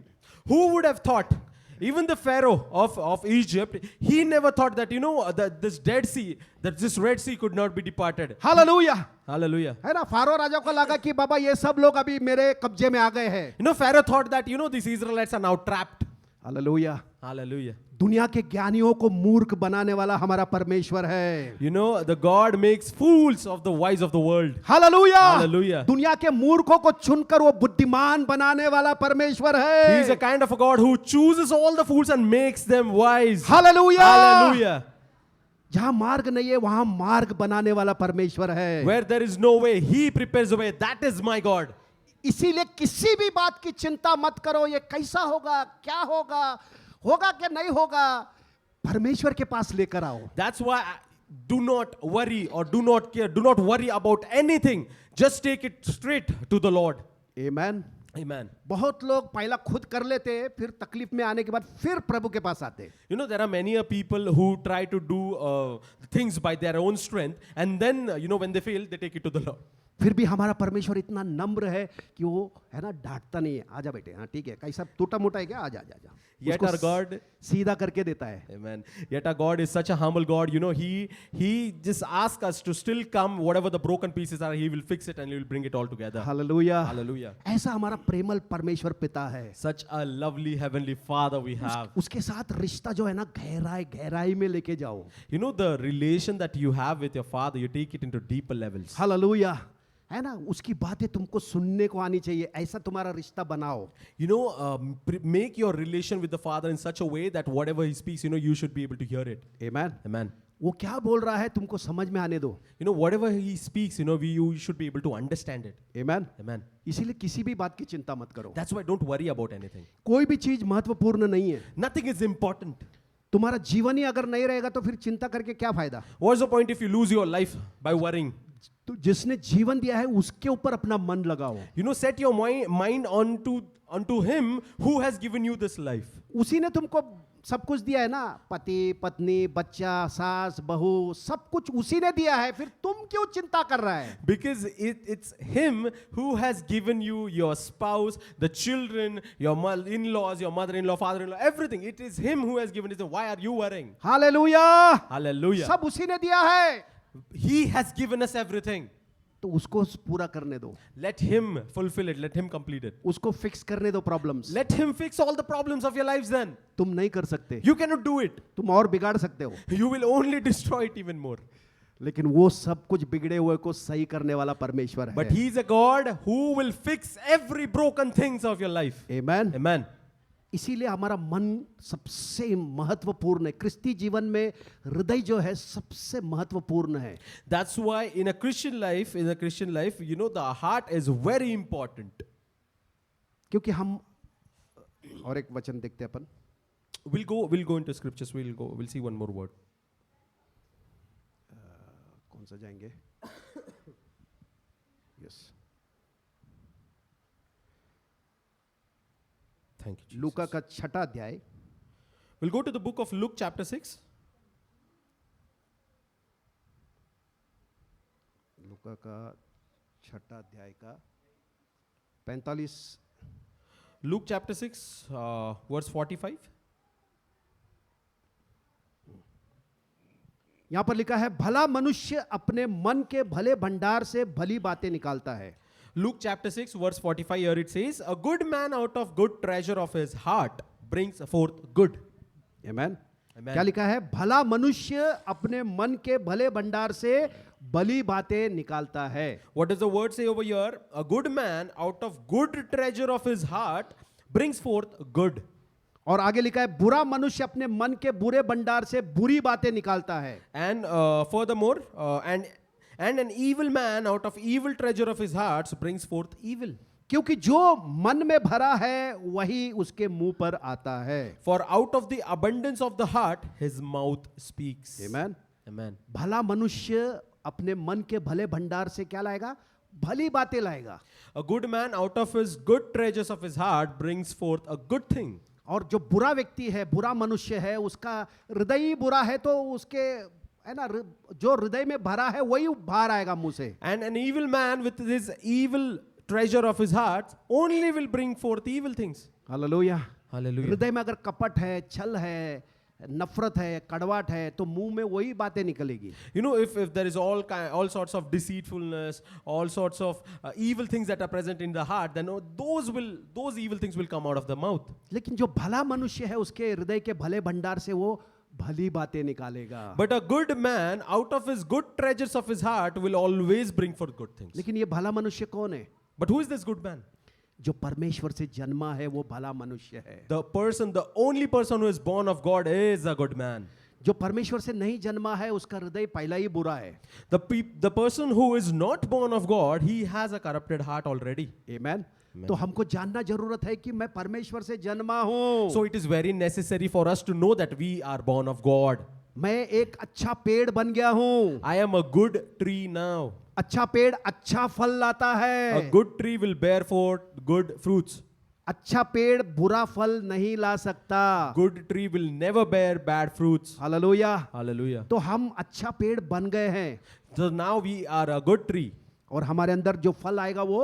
Who would have thought? Even the Pharaoh of Egypt, he never thought that, that this Dead Sea, that this Red Sea could not be departed. Hallelujah, Hallelujah. है ना, फारो राजा को लगा कि बाबा ये सब लोग अभी मेरे कब्जे में आ गए हैं। Pharaoh thought that, these Israelites are now trapped. Hallelujah, Hallelujah. दुनिया के ज्ञानियों को मूर्ख बनाने वाला हमारा परमेश्वर है। The God makes fools of the wise of the world. Hallelujah, Hallelujah. दुनिया के मूर्खों को चुनकर वो बुद्धिमान बनाने वाला परमेश्वर He is a है। kind of a God who chooses all the fools and makes them wise. Hallelujah, Hallelujah. जहां मार्ग नहीं है वहां मार्ग बनाने वाला परमेश्वर है। Where there is no way, He prepares a way. That is my God. इसीलिए किसी भी बात की चिंता मत करो, ये कैसा होगा, क्या होगा, होगा क्या नहीं होगा, परमेश्वर के पास लेकर आओ। That's why do not worry or do not care. Do not worry about anything. Just take it straight to the Lord. Amen. Amen. बहुत लोग पहला खुद कर लेते, फिर तकलीफ में आने के बाद फिर प्रभु के पास आते। There are many people who try to do things by their own strength, and then when they fail, they take it to the Lord. फिर भी हमारा परमेश्वर इतना नम्र है कि वो है ना डांटता नहीं है, आजा बेटे, हाँ ठीक है, कैसा टूटा मोटा है क्या, आजा आजा आजा, Yet उसको our God, सीधा करके देता है। Amen. Yet our God is such a humble God. He just asks us to still come. Whatever the broken pieces are, He will fix it and He will bring it all together. Hallelujah, Hallelujah. ऐसा हमारा प्रेमल परमेश्वर पिता है। Such a lovely heavenly Father we have. उसके साथ रिश्ता जो है ना गहराई में लेके जाओ। The relation that you have with your Father, you take it into deeper levels. Hallelujah, है ना, उसकी बातें तुमको सुनने को आनी चाहिए, ऐसा तुम्हारा रिश्ता बनाओ। Make your relation with the Father in such a way that whatever He speaks, you should be able to hear it. Amen. Amen. वो क्या बोल रहा है तुमको समझ में आने दो. You know, whatever he speaks, you should be able to understand it. Amen. Amen. इसीलिए किसी भी बात की चिंता मत करो. That's why don't worry about anything. कोई भी चीज महत्वपूर्ण नहीं है. Nothing is important. तुम्हारा जीवन ही अगर नहीं रहेगा तो फिर चिंता करके क्या फायदा. What's the point if you lose your life by worrying? तो जिसने जीवन दिया है उसके ऊपर अपना मन लगाओ. Set your mind onto him who has given you this life. उसी ने तुमको सब कुछ दिया है ना. पति, पत्नी, बच्चा, सास, बहू, सब कुछ उसी ने दिया है. फिर तुम क्यों चिंता कर रहा है. Because it's him who has given you your spouse, the children, your in-laws, your mother-in-law, father-in-law, everything. It is him who has given it. So why are you worrying? Hallelujah. Hallelujah. सब उसी ने दिया है. He has given us everything. तो उसको पूरा करने दो. Let him fulfill it. Let him complete it. उसको फिक्स करने दो problems. Let him fix all the problems of your lives then. तुम नहीं कर सकते. You cannot do it. तुम और बिगाड़ सकते हो. You will only destroy it even more. लेकिन वो सब कुछ बिगड़े हुए को सही करने वाला परमेश्वर है. But he is a God who will fix every broken things of your life. Amen. Amen. इसीलिए हमारा मन सबसे महत्वपूर्ण है. क्रिस्ती जीवन में हृदय जो है सबसे महत्वपूर्ण है. That's why in a Christian life, the heart is very important. क्योंकि हम और एक वचन देखते हैं अपन. We'll go into scriptures. We'll see one more word. कौन सा जाएंगे? Yes. Thank you, Jesus. लूका का 6 अध्याय. We'll go to the book of Luke chapter 6. लूका का 6 अध्याय का 45. Luke chapter 6, verse 45. यहां पर लिखा है, भला मनुष्य अपने मन के भले भंडार से भली बातें निकालता है. Luke chapter 6, verse 45, here it says, a good man out of good treasure of his heart brings forth good. Amen. Amen. क्या लिखा है? भला मनुष्य अपने मन के भले भंडार से भली बातें निकालता है. What does the word say over here? A good man out of good treasure of his heart brings forth good. और आगे लिखा है, बुरा मनुष्य अपने मन के बुरे भंडार से बुरी बातें निकालता है. And furthermore, and an evil man out of evil treasure of his heart brings forth evil. क्योंकि जो मन में भरा है वही उसके मुंह पर आता है. For out of the abundance of the heart his mouth speaks. Amen. Amen. भला मनुष्य अपने मन के भले भंडार से क्या लाएगा? भली बातें लाएगा. A good man out of his good treasures of his heart brings forth a good thing. और जो बुरा व्यक्ति है, बुरा मनुष्य है, उसका हृदय ही बुरा है, तो उसके है ना, जो हृदय में भरा है वही बाहर आएगा मुंह से. And an evil man with his evil treasure of his heart only will bring forth evil things. Hallelujah. Hallelujah. हृदय में अगर कपट है, छल है, नफरत है, कड़वाहट है, तो मुंह में वही बातें निकलेगी. If there is all sorts of deceitfulness, all sorts of evil things that are present in the heart, then those evil things will come out of the mouth. लेकिन जो भला मनुष्य है उसके हृदय के भले भंडार से वो भली बातें निकालेगा. But a good man out of his good treasures of his heart will always bring forth good things. लेकिन ये भला मनुष्य कौन है? But who is this good man? जो परमेश्वर से जन्मा है वो भला मनुष्य है. The only person who is born of God is a good man. जो परमेश्वर से नहीं जन्मा है उसका हृदय पहला ही बुरा है. The person who is not born of God, he has a corrupted heart already. Amen. तो हमको जानना जरूरत है कि मैं परमेश्वर से जन्मा हूं. So it is very necessary for us to know that we are born of God. मैं एक अच्छा पेड़ बन गया हूं. I am a good tree now. अच्छा पेड़ अच्छा फल लाता है. A good tree will bear forth good fruits. अच्छा पेड़ बुरा फल नहीं ला सकता. Good tree will never bear bad fruits. Hallelujah. Hallelujah. तो हम अच्छा पेड़ बन गए हैं. So now we are a good tree. और हमारे अंदर जो फल आएगा वो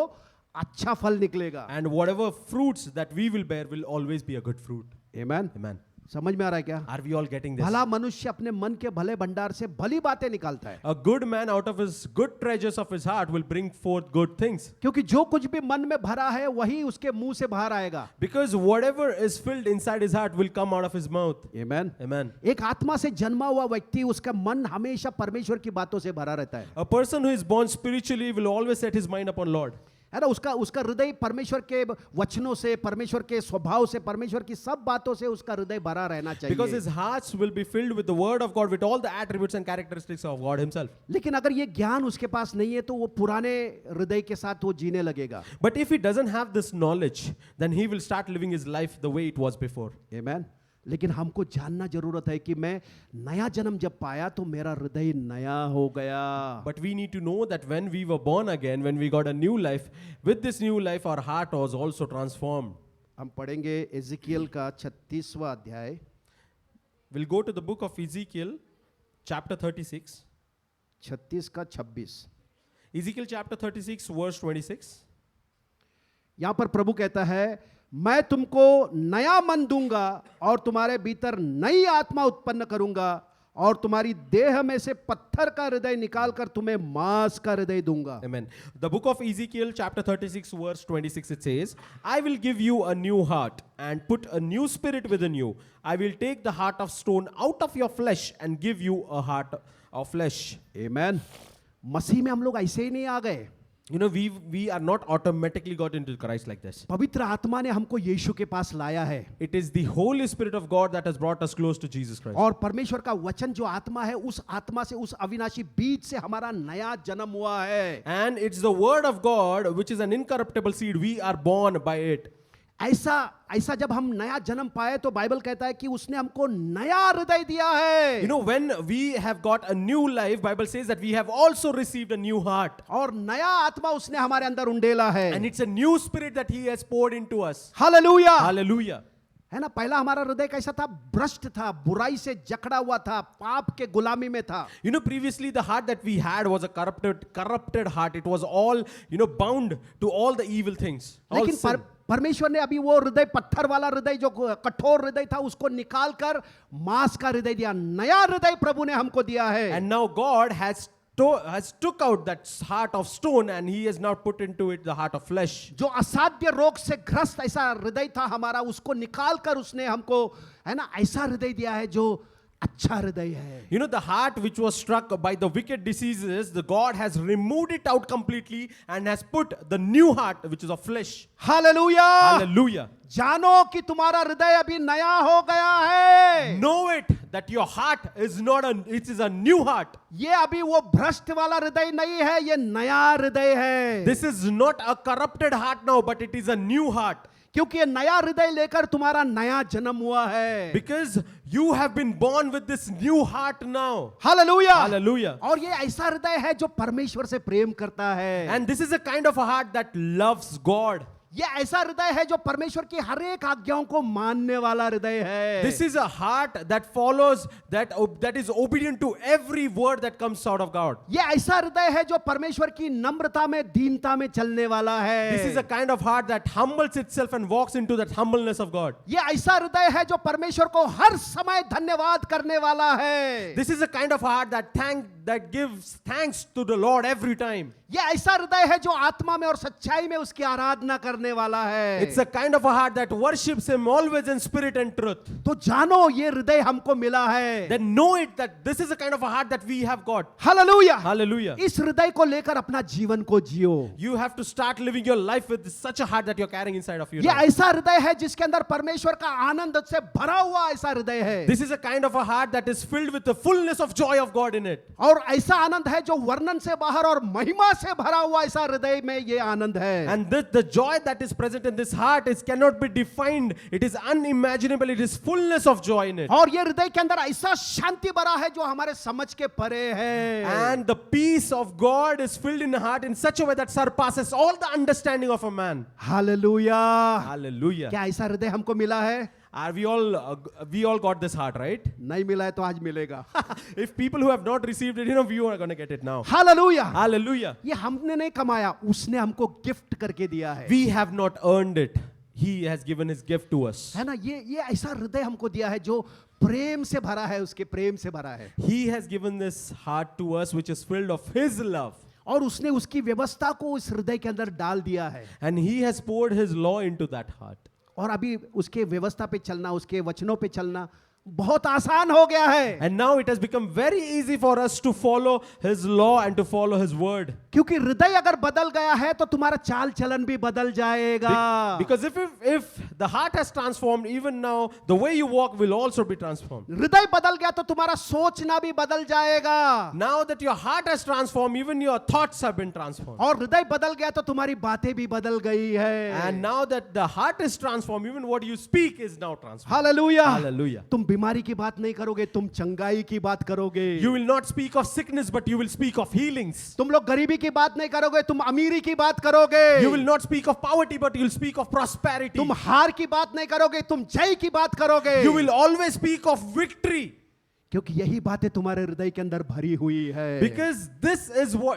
अच्छा फल निकलेगा. And whatever fruits that we will bear will always be a good fruit. Amen. Amen. समझ में आ रहा है क्या? Are we all getting this? भला मनुष्य अपने मन के भले भंडार से भली बातें निकालता है. A good man out of his good treasures of his heart will bring forth good things. क्योंकि जो कुछ भी मन में भरा है वही उसके मुंह से बाहर आएगा. Because whatever is filled inside his heart will come out of his mouth. Amen. Amen. एक आत्मा से जन्मा हुआ व्यक्ति उसका मन हमेशा परमेश्वर की बातों से भरा रहता है. A person who is born spiritually will always set his mind upon Lord. है ना, उसका उसका हृदय परमेश्वर के वचनों से, परमेश्वर के स्वभाव से, परमेश्वर की सब बातों से उसका हृदय भरा रहना Because चाहिए। his hearts will be filled with the word of God, with all the attributes and characteristics of God himself. लेकिन अगर ये ज्ञान उसके पास नहीं है तो वो पुराने हृदय के साथ वो जीने लगेगा। But if he doesn't have this knowledge, then he will start living his life the way it was before. आमेन। लेकिन हमको जानना जरूरत है कि मैं नया जन्म जब पाया तो मेरा हृदय नया हो गया। But we need to know that when we were born again, when we got a new life, with this new life, our heart was also transformed. हम पढ़ेंगे एजिकियल का 36वां अध्याय, We'll go to the book of Ezekiel, chapter 36. 36 का 26। Ezekiel chapter 36, verse 26. यहां पर प्रभु कहता है, मैं तुमको नया मन दूंगा और तुम्हारे भीतर नई आत्मा उत्पन्न करूंगा और तुम्हारी देह में से पत्थर का हृदय निकालकर तुम्हें मांस का हृदय दूंगा। Amen. The book of Ezekiel, chapter 36, verse 26, it says, I will give you a new heart and put a new spirit within you. I will take the heart of stone out of your flesh and give you a heart of flesh. आमेन। मसीह में हम लोग ऐसे ही नहीं आ गए। You know, we are not automatically got into Christ like this. पवित्र आत्मा ने हमको यीशु के पास लाया है It is the Holy Spirit of God that has brought us close to Jesus Christ. और परमेश्वर का वचन जो आत्मा है, उस आत्मा से, उस अविनाशी बीज से हमारा नया जन्म हुआ है। And it's the word of God, which is an incorruptible seed. We are born by it. ऐसा जब हम नया जन्म पाए तो बाइबल कहता है कि उसने हमको नया हृदय दिया है। You know, when we have got a new life, Bible says that we have also received a new heart. और नया आत्मा उसने हमारे अंदर उंडेला है। And it's a new spirit that he has poured into us. Hallelujah. Hallelujah. है ना, पहला हमारा हृदय कैसा था? भ्रष्ट था, बुराई से जकड़ा हुआ था, पाप के गुलामी में था। You know, previously the heart that we had was a corrupted heart. It was all, bound to all the evil things. All लेकिन sin. परमेश्वर ने अभी वो हृदय, पत्थर वाला हृदय जो कठोर हृदय था, उसको निकाल कर मांस का हृदय दिया। नया हृदय प्रभु ने हमको दिया है। And now God has took out that heart of stone and he has now put into it the heart of flesh. जो असाध्य रोग से ग्रस्त ऐसा हृदय था हमारा, उसको निकाल कर उसने हमको, है ना, ऐसा हृदय दिया है जो अच्छा हृदय है। You know, the heart which was struck by the wicked diseases, the God has removed it out completely and has put the new heart which is of flesh. Hallelujah. Hallelujah. जानो कि तुम्हारा हृदय अभी नया हो गया है। Know it that your heart is not it is a new heart. ये अभी वो भ्रष्ट वाला हृदय नहीं है, ये नया हृदय है। This is not a corrupted heart now, but it is a new heart. क्योंकि ये नया हृदय लेकर तुम्हारा नया जन्म हुआ है। Because you have been born with this new heart now. Hallelujah. Hallelujah. और ये ऐसा हृदय है जो परमेश्वर से प्रेम करता है। And this is a kind of a heart that loves God. ये ऐसा हृदय है जो परमेश्वर की हर एक आज्ञाओं को मानने वाला हृदय है। This is a heart that follows, that is obedient to every word that comes out of God. ये ऐसा हृदय है जो परमेश्वर की नम्रता में, दीनता में चलने वाला है। This is a kind of heart that humbles itself and walks into that humbleness of God. ये ऐसा हृदय है जो परमेश्वर को हर समय धन्यवाद करने वाला है। This is a kind of heart that gives thanks to the Lord every time. ये ऐसा हृदय है जो आत्मा में और सच्चाई में उसकी आराधना करने वाला है। It's a kind of a heart that worships Him always in spirit and truth. तो जानो ये हृदय हमको मिला है। Then know it that this is a kind of a heart that we have got. Hallelujah. Hallelujah. इस हृदय को लेकर अपना जीवन को जियो। You have to start living your life with such a heart that you're carrying inside of you. ये ऐसा हृदय है जिसके अंदर परमेश्वर का आनंद से भरा हुआ ऐसा हृदय है। This is a kind of a heart that is filled with the fullness of joy of God in it. और ऐसा आनंद है जो वर्णन से बाहर और महिमा से भरा हुआ ऐसा हृदय में ये आनंद है। And the joy that is present in this heart cannot be defined. It is unimaginable. It is fullness of joy in it. और ये हृदय के अंदर ऐसा शांति भरा है जो हमारे समझ के परे है। And the peace of God is filled in the heart in such a way that surpasses all the understanding of a man. Hallelujah. Hallelujah. क्या ऐसा हृदय हमको मिला है? We all got this heart, right? नहीं मिला है तो आज मिलेगा। If people who have not received it, you are going to get it now. Hallelujah. Hallelujah. ये हमने नहीं कमाया, उसने हमको गिफ्ट करके दिया है। We have not earned it. He has given his gift to us. है ना, ये ऐसा हृदय हमको दिया है जो प्रेम से भरा है, उसके प्रेम से भरा है। He has given this heart to us which is filled of his love. और उसने उसकी व्यवस्था को इस हृदय के अंदर डाल दिया है। And he has poured his law into that heart. और अभी उसके व्यवस्था पे चलना, उसके वचनों पे चलना बहुत आसान हो गया है। And now it has become very easy for us to follow his law and to follow his word. क्योंकि हृदय अगर बदल गया है तो तुम्हारा चाल चलन भी बदल जाएगा. Because if the heart has transformed, even now the way you walk will also be transformed. हृदय बदल गया तो तुम्हारा सोचना भी बदल जाएगा. Now that your heart has transformed, even your thoughts have been transformed. और हृदय बदल गया तो तुम्हारी बातें भी बदल गई है. And now that the heart is transformed, even what you speak is now transformed. Hallelujah. Hallelujah. तुम बीमारी की बात नहीं करोगे, तुम चंगाई की बात करोगे. You will not speak of sickness, but you will speak of healings. तुम लोग गरीबी की बात नहीं करोगे, तुम अमीरी की बात करोगे. You will not speak of poverty, but you will speak of prosperity. तुम हार की बात नहीं करोगे, तुम जय की बात करोगे. You will always speak of victory. क्योंकि यही बातें तुम्हारे हृदय के अंदर भरी हुई है. Because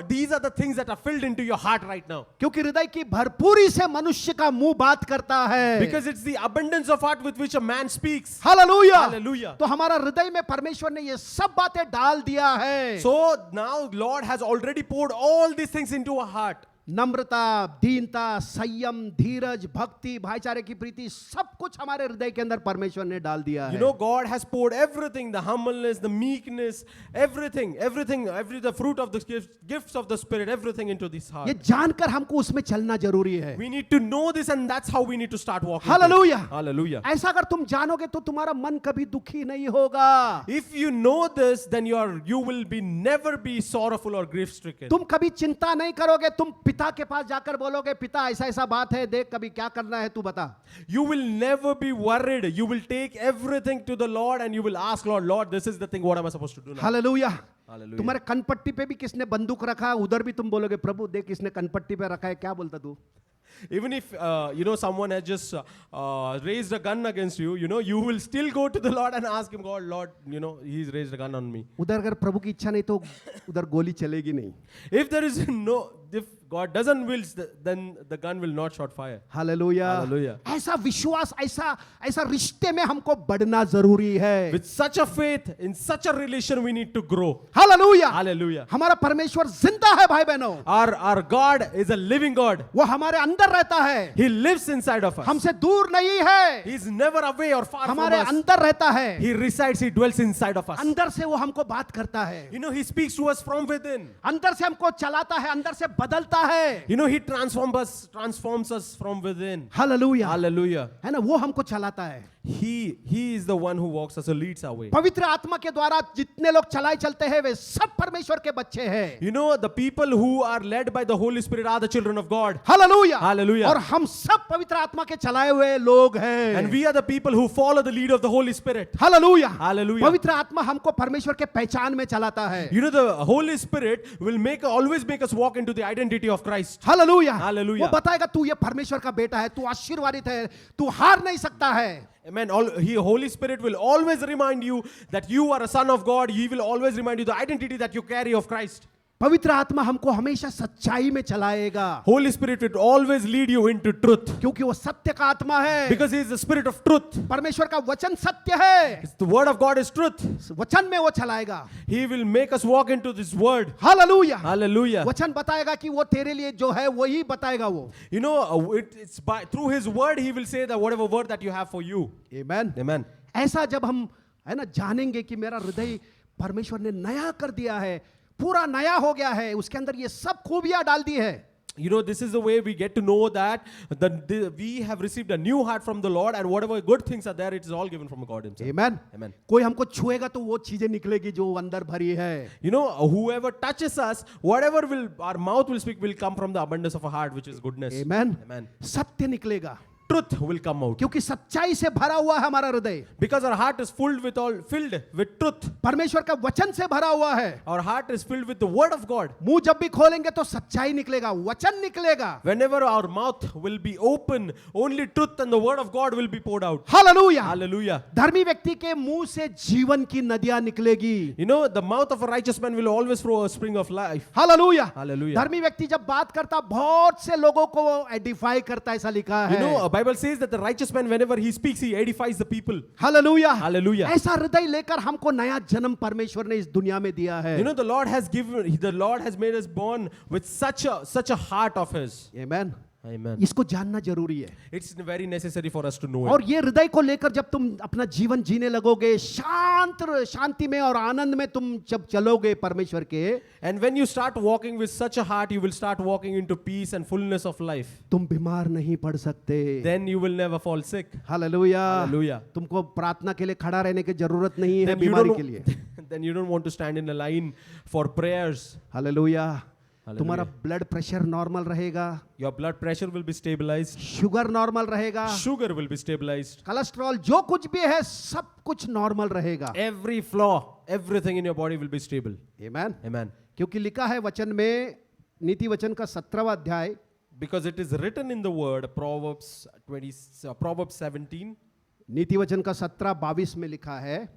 these are the things that are filled into your heart right now. क्योंकि हृदय की भरपूरी से मनुष्य का मुंह बात करता है. Because it's the abundance of heart with which a man speaks. Hallelujah. Hallelujah. तो हमारा हृदय में परमेश्वर ने ये सब बातें डाल दिया है. So now Lord has already poured all these things into our heart. नम्रता, दीनता, संयम, धीरज, भक्ति, भाईचारे की प्रीति, सब कुछ हमारे हृदय के अंदर परमेश्वर ने डाल दिया है. You know, God has poured everything, the humbleness, the meekness, everything, the fruit of the gifts of the Spirit, everything into this heart. ये जानकर हमको उसमें चलना जरूरी है. We need to know this, and that's how we need to start walking. Hallelujah. Hallelujah. ऐसा अगर तुम जानोगे तो तुम्हारा मन कभी दुखी नहीं होगा. If you know this, then you will never be sorrowful or grief stricken. तुम कभी चिंता नहीं करोगे. तुम पिता के पास जाकर बोलोगे, पिता ऐसा ऐसा बात है, देख कभी क्या करना है तू बता. You will never be worried. You will take everything to the Lord and you will ask Lord, this is the thing, what am I supposed to do now? Hallelujah. Hallelujah. तुम्हारे कनपट्टी पे भी किसने बंदूक रखा, उधर भी तुम बोलोगे, प्रभु देख किसने कनपट्टी पे रखा है, क्या बोलता तू? Even if someone has just raised a gun against you, you will still go to the Lord and ask him, God, Lord, he's raised a gun on me. उधर अगर प्रभु की इच्छा नहीं तो उधर गोली चलेगी नहीं. If God doesn't will, then the gun will not shot fire. Hallelujah. Hallelujah. ऐसा विश्वास, ऐसा रिश्ते में हमको बढ़ना जरूरी है. With such a faith, in such a relation, we need to grow. Hallelujah. Hallelujah. हमारा परमेश्वर जिंदा है भाई बहनों. Our God is a living God. वो हमारे अंदर रहता है. He lives inside of us. हमसे दूर नहीं है. He's never away or far from हमारे us. अंदर रहता है. He resides, he dwells inside of us. अंदर से वो हमको बात करता है. He speaks to us from within. अंदर से हमको चलाता है, अंदर से बदलता है. He transforms us from within. Hallelujah. Hallelujah. है ना, वो हमको चलाता है. He is the one who walks us, who leads our way. पवित्र आत्मा के द्वारा जितने लोग चलाए चलते हैं वे सब परमेश्वर के बच्चे हैं. The people who are led by the Holy Spirit are the children of God. Hallelujah. Hallelujah. और हम सब पवित्र आत्मा के चलाए हुए लोग हैं. And we are the people who follow the lead of the Holy Spirit. Hallelujah. Hallelujah. पवित्र आत्मा हमको परमेश्वर के पहचान में चलाता है. The Holy Spirit will always make us walk into the identity of Christ. Hallelujah. Hallelujah. वो बताएगा तू ये परमेश्वर का बेटा है, तू आशीर्वादित है, तू हार नहीं सकता है. Amen. Holy Spirit will always remind you that you are a son of God. He will always remind you the identity that you carry of Christ. पवित्र आत्मा हमको हमेशा सच्चाई में चलाएगा. Holy Spirit will always lead you into truth. क्योंकि वो सत्य का आत्मा है. Because he is the spirit of truth. परमेश्वर का वचन सत्य है. The word of God is truth. वचन में वो चलाएगा. He will make us walk into this word. Hallelujah. Hallelujah. वचन बताएगा कि वो तेरे लिए जो है वही बताएगा वो. It's through his word he will say that whatever word that you have for you. Amen. Amen. ऐसा जब हम है ना जानेंगे कि मेरा हृदय परमेश्वर ने नया कर दिया है, पूरा नया हो गया है, उसके अंदर ये सब खूबियां डाल दी है. This is the way we get to know that we have received a new heart from the Lord, and whatever good things are there, it is all given from God himself. Amen. Amen. कोई हमको छुएगा तो वो चीजें निकलेगी जो अंदर भरी है. Whoever touches us, whatever our mouth will speak will come from the abundance of our heart, which is goodness. Amen. Amen. सत्य निकलेगा. Truth will come out. क्योंकि सच्चाई से भरा हुआ है हमारा हृदय. Because our heart is filled with truth. परमेश्वर का वचन से भरा हुआ है. Our heart is filled with the word of God. मुंह जब भी खोलेंगे तो सच्चाई निकलेगा, वचन निकलेगा. Whenever our mouth will be open, only truth and the word of God will be poured out. Hallelujah. Hallelujah. धर्मी व्यक्ति के मुंह से जीवन की नदियां निकलेगी. The mouth of a righteous man will always flow a spring of life. Hallelujah. Hallelujah. धर्मी व्यक्ति जब बात करता बहुत से लोगों को एडिफाई करता, ऐसा लिखा है. Bible says that the righteous man, whenever he speaks, he edifies the people. Hallelujah. Hallelujah. ऐसा हृदय लेकर हमको नया जन्म परमेश्वर ने इस दुनिया में दिया है. The Lord has made us born with such a heart of his. Amen. Amen. इसको जानना जरूरी है। It's very necessary for us to know और it. ये हृदय को लेकर जब तुम अपना जीवन जीने लगोगे, शांति में और आनंद में तुम जब चलोगे परमेश्वर के, And when you start walking with such a heart, you will start walking into peace and fullness of life. तुम बीमार नहीं पड़ सकते। Then you will never fall sick. Hallelujah. Hallelujah. तुमको प्रार्थना के लिए खड़ा रहने की जरूरत नहीं है Then you बीमारी don't, के लिए। then you don't want to stand in a line for prayers. Hallelujah. Hallelujah. तुम्हारा ब्लड प्रेशर नॉर्मल रहेगा, Your blood pressure will be stabilized. Sugar normal रहेगा, Sugar will be stabilized. Cholesterol जो कुछ भी है सब कुछ नॉर्मल रहेगा। Every flaw, everything in your body will be stable. Amen. Amen. क्योंकि लिखा है वचन में, नीति वचन का 17वां अध्याय, Because it is written in the word, Proverbs 17. नीति वचन का 17:22 में लिखा है,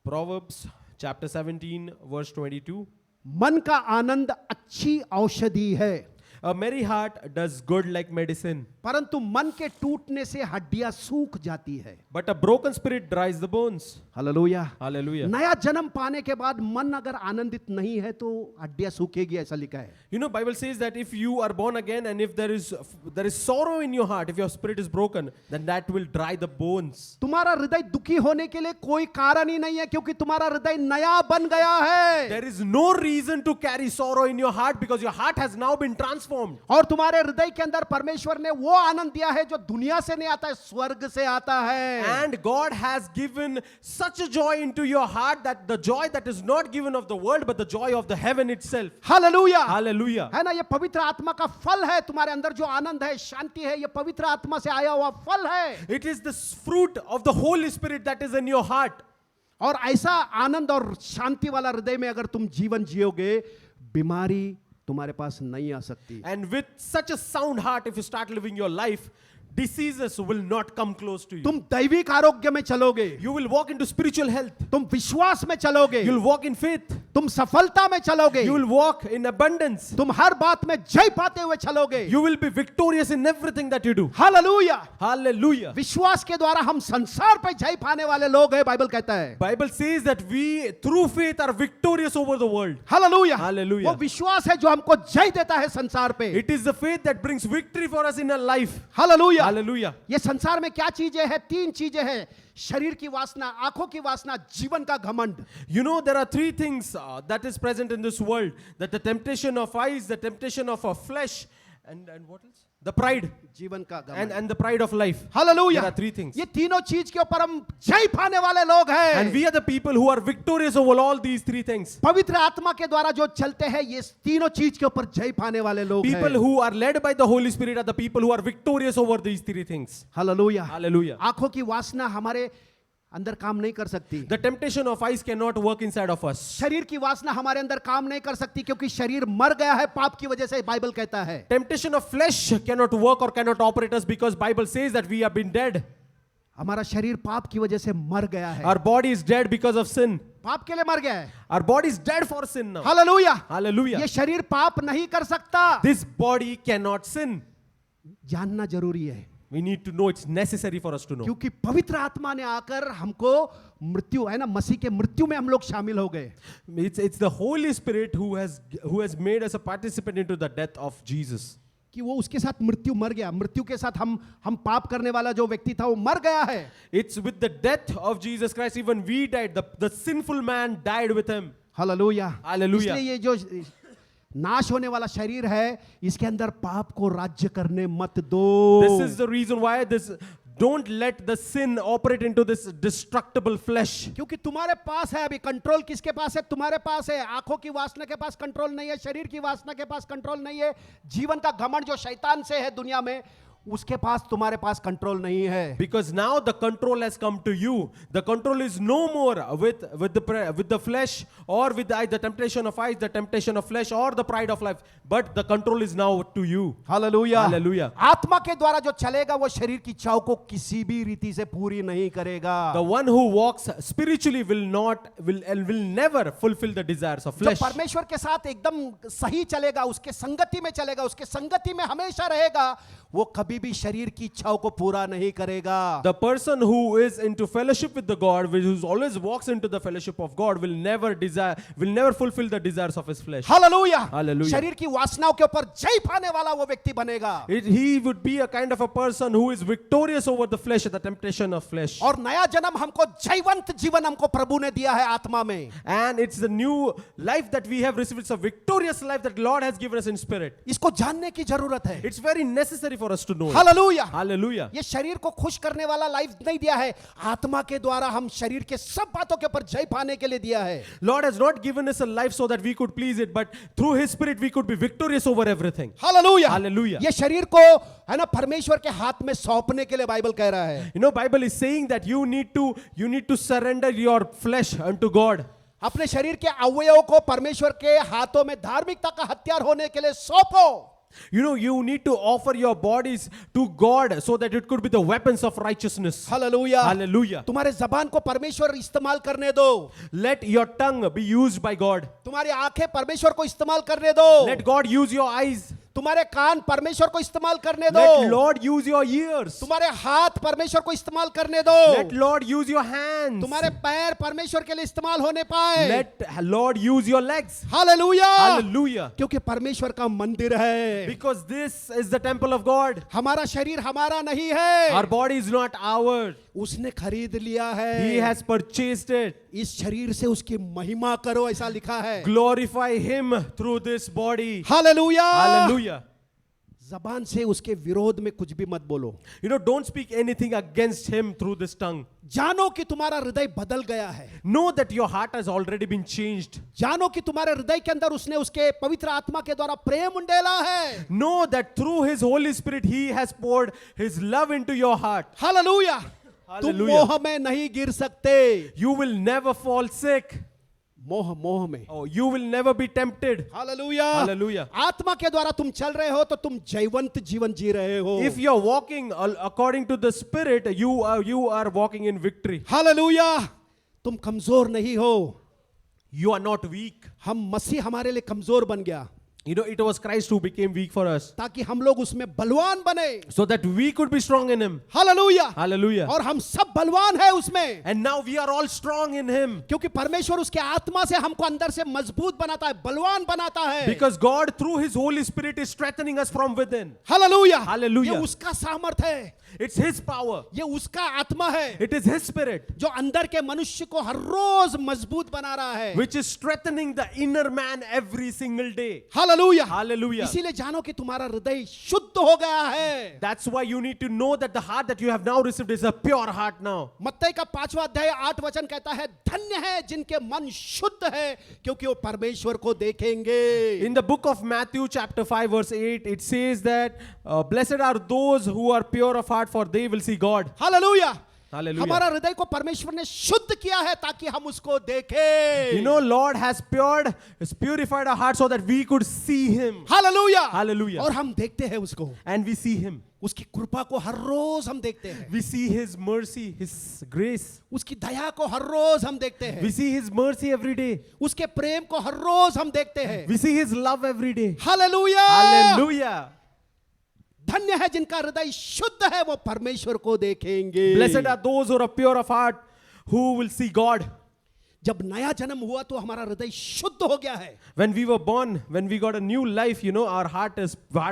Proverbs chapter 17 verse 22. मन का आनंद अच्छी औषधि है, A merry heart does good like medicine, परंतु मन के टूटने से हड्डियां सूख जाती है। but a broken spirit dries the bones. Hallelujah. Hallelujah. नया जन्म पाने के बाद मन अगर आनंदित नहीं है तो हड्डियां सूखेगी, ऐसा लिखा है। You know, Bible says that if you are born again and if there is sorrow in your heart, if your spirit is broken, then that will dry the bones. तुम्हारा हृदय दुखी होने के लिए कोई कारण ही नहीं है, क्योंकि तुम्हारा हृदय नया बन गया है। There is no reason to carry sorrow in your heart because your heart has now been transformed. और तुम्हारे हृदय के अंदर परमेश्वर ने वो आनंद दिया है जो दुनिया से नहीं आता है, स्वर्ग से आता है। And God has given such a joy into your heart, that the joy that is not given of the world but the joy of the heaven itself. Hallelujah. Hallelujah. है ना, ये पवित्र आत्मा का फल है। तुम्हारे अंदर जो आनंद है, शांति है, ये पवित्र आत्मा से आया हुआ फल है। It is the fruit of the Holy Spirit that is in your heart. और ऐसा आनंद और शांति वाला हृदय में अगर तुम जीवन जियोगे, बीमारी तुम्हारे पास नहीं आ सकती। And with such a sound heart, if you start living your life, diseases will not come close to you. तुम दैविक आरोग्य में चलोगे, You will walk into spiritual health. तुम विश्वास में चलोगे, You'll walk in faith. तुम सफलता में चलोगे, You will walk in abundance. तुम हर बात में जय पाते हुए चलोगे। You will be victorious in everything that you do. Hallelujah. Hallelujah. विश्वास के द्वारा हम संसार पे जय पाने वाले लोग हैं, बाइबल कहता है। Bible says that we through faith are victorious over the world. Hallelujah. Hallelujah. वो विश्वास है जो हमको जय देता है संसार पे। It is the faith that brings victory for us in our life. Hallelujah. Hallelujah. ये संसार में क्या चीजें हैं? 3 चीजें हैं, शरीर की वासना, आंखों की वासना, जीवन का घमंड। You know, there are 3 things that is present in this world: that the temptation of eyes, the temptation of our flesh, and what else? The pride जीवन का घमंड and the pride of life. Hallelujah. There are 3 things. ये तीनों चीज के ऊपर हम जय पाने वाले लोग हैं। And we are the people who are victorious over all these 3 things. पवित्र आत्मा के द्वारा जो चलते हैं, ये तीनों चीज के ऊपर जय पाने वाले लोग People हैं। who are led by the Holy Spirit are the people who are victorious over these 3 things. Hallelujah. Hallelujah. आंखों की वासना हमारे अंदर काम नहीं कर सकती। The temptation of eyes cannot work inside of us. शरीर की वासना हमारे अंदर काम नहीं कर सकती, क्योंकि शरीर मर गया है पाप की वजह से, बाइबल कहता है। Temptation of flesh cannot work or cannot operate us because Bible says that we have been dead. हमारा शरीर पाप की वजह से मर गया है। Our body is dead because of sin. पाप के लिए मर गया है। Our body is dead for sin now. Hallelujah. Hallelujah. ये शरीर पाप नहीं कर सकता। This body cannot sin. जानना जरूरी है, We need to know, it's necessary for us to know. क्योंकि पवित्र आत्मा ने आकर हमको मृत्यु, है ना, मसीह के मृत्यु में हम लोग शामिल हो गए। It's the Holy Spirit who has made us a participant into the death of Jesus. कि वो उसके साथ मृत्यु मर गया, मृत्यु के साथ हम पाप करने वाला जो व्यक्ति था वो मर गया है। It's with the death of Jesus Christ, even we died. The sinful man died with him. Hallelujah. Hallelujah. इसलिए ये जो नाश होने वाला शरीर है, इसके अंदर पाप को राज्य करने मत दो। This is the reason why don't let the sin operate into this destructible flesh. क्योंकि तुम्हारे पास है, अभी कंट्रोल किसके पास है? तुम्हारे पास है। आंखों की वासना के पास कंट्रोल नहीं है, शरीर की वासना के पास कंट्रोल नहीं है, जीवन का घमंड जो शैतान से है दुनिया में, उसके पास, तुम्हारे पास कंट्रोल नहीं है। Because now the control has come to you. The control is no more with the flesh or with the temptation of eyes, the temptation of flesh or the pride of life, but the control is now to you. Hallelujah. Hallelujah. आत्मा के द्वारा जो चलेगा वो शरीर की चाव को किसी भी रीति से पूरी नहीं करेगा। The one who walks spiritually will never fulfill the desires of जो flesh. परमेश्वर के साथ एकदम सही चलेगा, उसके संगति में चलेगा, उसके संगति में हमेशा रहेगा, वो कभी भी शरीर की इच्छाओं को पूरा नहीं करेगा. The person who is into fellowship with the God, who always walks into the fellowship of God, will never fulfill the desires of his flesh. Hallelujah. Hallelujah. शरीर की वासनाओं के ऊपर जय पाने वाला वो व्यक्ति बनेगा. He would be a kind of a person who is victorious over the flesh, the temptation of flesh. और नया जन्म हमको जयवंत जीवन हमको प्रभु ने दिया है आत्मा में. And it's the new life that we have received. It's a victorious life that Lord has given us in spirit. इसको जानने की जरूरत है. It's very necessary for us to know it. Hallelujah. Hallelujah. ये शरीर को खुश करने वाला लाइफ नहीं दिया है, आत्मा के द्वारा हम शरीर के सब बातों के ऊपर जय पाने के लिए दिया है. Lord has not given us a life so that we could please it, but through His Spirit we could be victorious over everything. Hallelujah. Hallelujah. ये शरीर को है ना परमेश्वर के हाथ में सौंपने के लिए बाइबल कह रहा है. You know, Bible is saying that you need to surrender your flesh unto God. अपने शरीर के अवयवों को परमेश्वर के हाथों में धार्मिकता का हथियार होने के लिए सौंपो. You know, you need to offer your bodies to God so that it could be the weapons of righteousness. Hallelujah. Hallelujah. तुम्हारे जबान को परमेश्वर इस्तेमाल करने दो. Let your tongue be used by God. तुम्हारी आंखें परमेश्वर को इस्तेमाल करने दो. Let God use your eyes. तुम्हारे कान परमेश्वर को इस्तेमाल करने दो. Let Lord use your ears. तुम्हारे हाथ परमेश्वर को इस्तेमाल करने दो. Let Lord use your hands. तुम्हारे पैर परमेश्वर के लिए इस्तेमाल होने पाए. Let Lord use your legs. Hallelujah. Hallelujah. क्योंकि परमेश्वर का मंदिर है. Because this is the temple of God. हमारा शरीर हमारा नहीं है. Our body is not ours. उसने खरीद लिया है. He has purchased it. इस शरीर से उसकी महिमा करो ऐसा लिखा है. Glorify Him through this body. Hallelujah. Hallelujah. जबान से उसके विरोध में कुछ भी मत बोलो. You know, don't speak anything against Him through this tongue. जानो कि तुम्हारा हृदय बदल गया है. Know that your heart has already been changed. जानो कि तुम्हारे हृदय के अंदर उसने उसके पवित्र आत्मा के द्वारा प्रेम उंडेला है. Know that through His Holy Spirit He has poured His love into your heart. Hallelujah. तुम Hallelujah. मोह में नहीं गिर सकते. You will never fall sick. मोह में. Oh, you will never be tempted. Hallelujah. Hallelujah. आत्मा के द्वारा तुम चल रहे हो तो तुम जयवंत जीवन जी रहे हो. If you are walking according to the Spirit, you are walking in victory. Hallelujah. तुम कमजोर नहीं हो. You are not weak. हम मसीह हमारे लिए कमजोर बन गया You know, it was Christ who became weak for us, ताकि हम लोग उसमें बलवान बने. so that we could be strong in Him. Hallelujah. Hallelujah. और हम सब बलवान हैं उसमें. And now we are all strong in Him. क्योंकि परमेश्वर उसके आत्मा से हमको अंदर से मजबूत बनाता है, बलवान बनाता है. Because God through His Holy Spirit is strengthening us from within. Hallelujah. Hallelujah. ये उसका सामर्थ है. It's His power. ये उसका आत्मा है It is His Spirit जो अंदर के मनुष्य को हर रोज मजबूत बना रहा है. which is strengthening the inner man every single day. Hallelujah. Hallelujah. इसीलिए जानो कि तुम्हारा हृदय शुद्ध हो गया है. That's why you need to know that the heart that you have now received is a pure heart now. मत्ती का 5वां अध्याय 8 वचन कहता है, धन्य है जिनके मन शुद्ध है क्योंकि वो परमेश्वर को देखेंगे. In the book of Matthew chapter 5 verse 8 it says that blessed are those who are pure of heart for they will see God. Hallelujah. Hallelujah. हमारा हृदय को परमेश्वर ने शुद्ध किया है ताकि हम उसको देखें. You know, Lord has purified our heart so that we could see Him. Hallelujah. Hallelujah. और हम देखते हैं उसको. And we see Him. उसकी कृपा को हर रोज हम देखते हैं. We see His mercy, His grace. उसकी दया को हर रोज हम देखते हैं. We see His mercy every day. उसके प्रेम को हर रोज हम देखते हैं. We see His love every day. Hallelujah. Hallelujah. धन्य है जिनका हृदय शुद्ध है वो परमेश्वर को देखेंगे. Blessed are those who are pure of heart who will see God. जब नया जन्म हुआ तो हमारा हृदय शुद्ध हो गया है. When we were born, when we got a new life, you know, our heart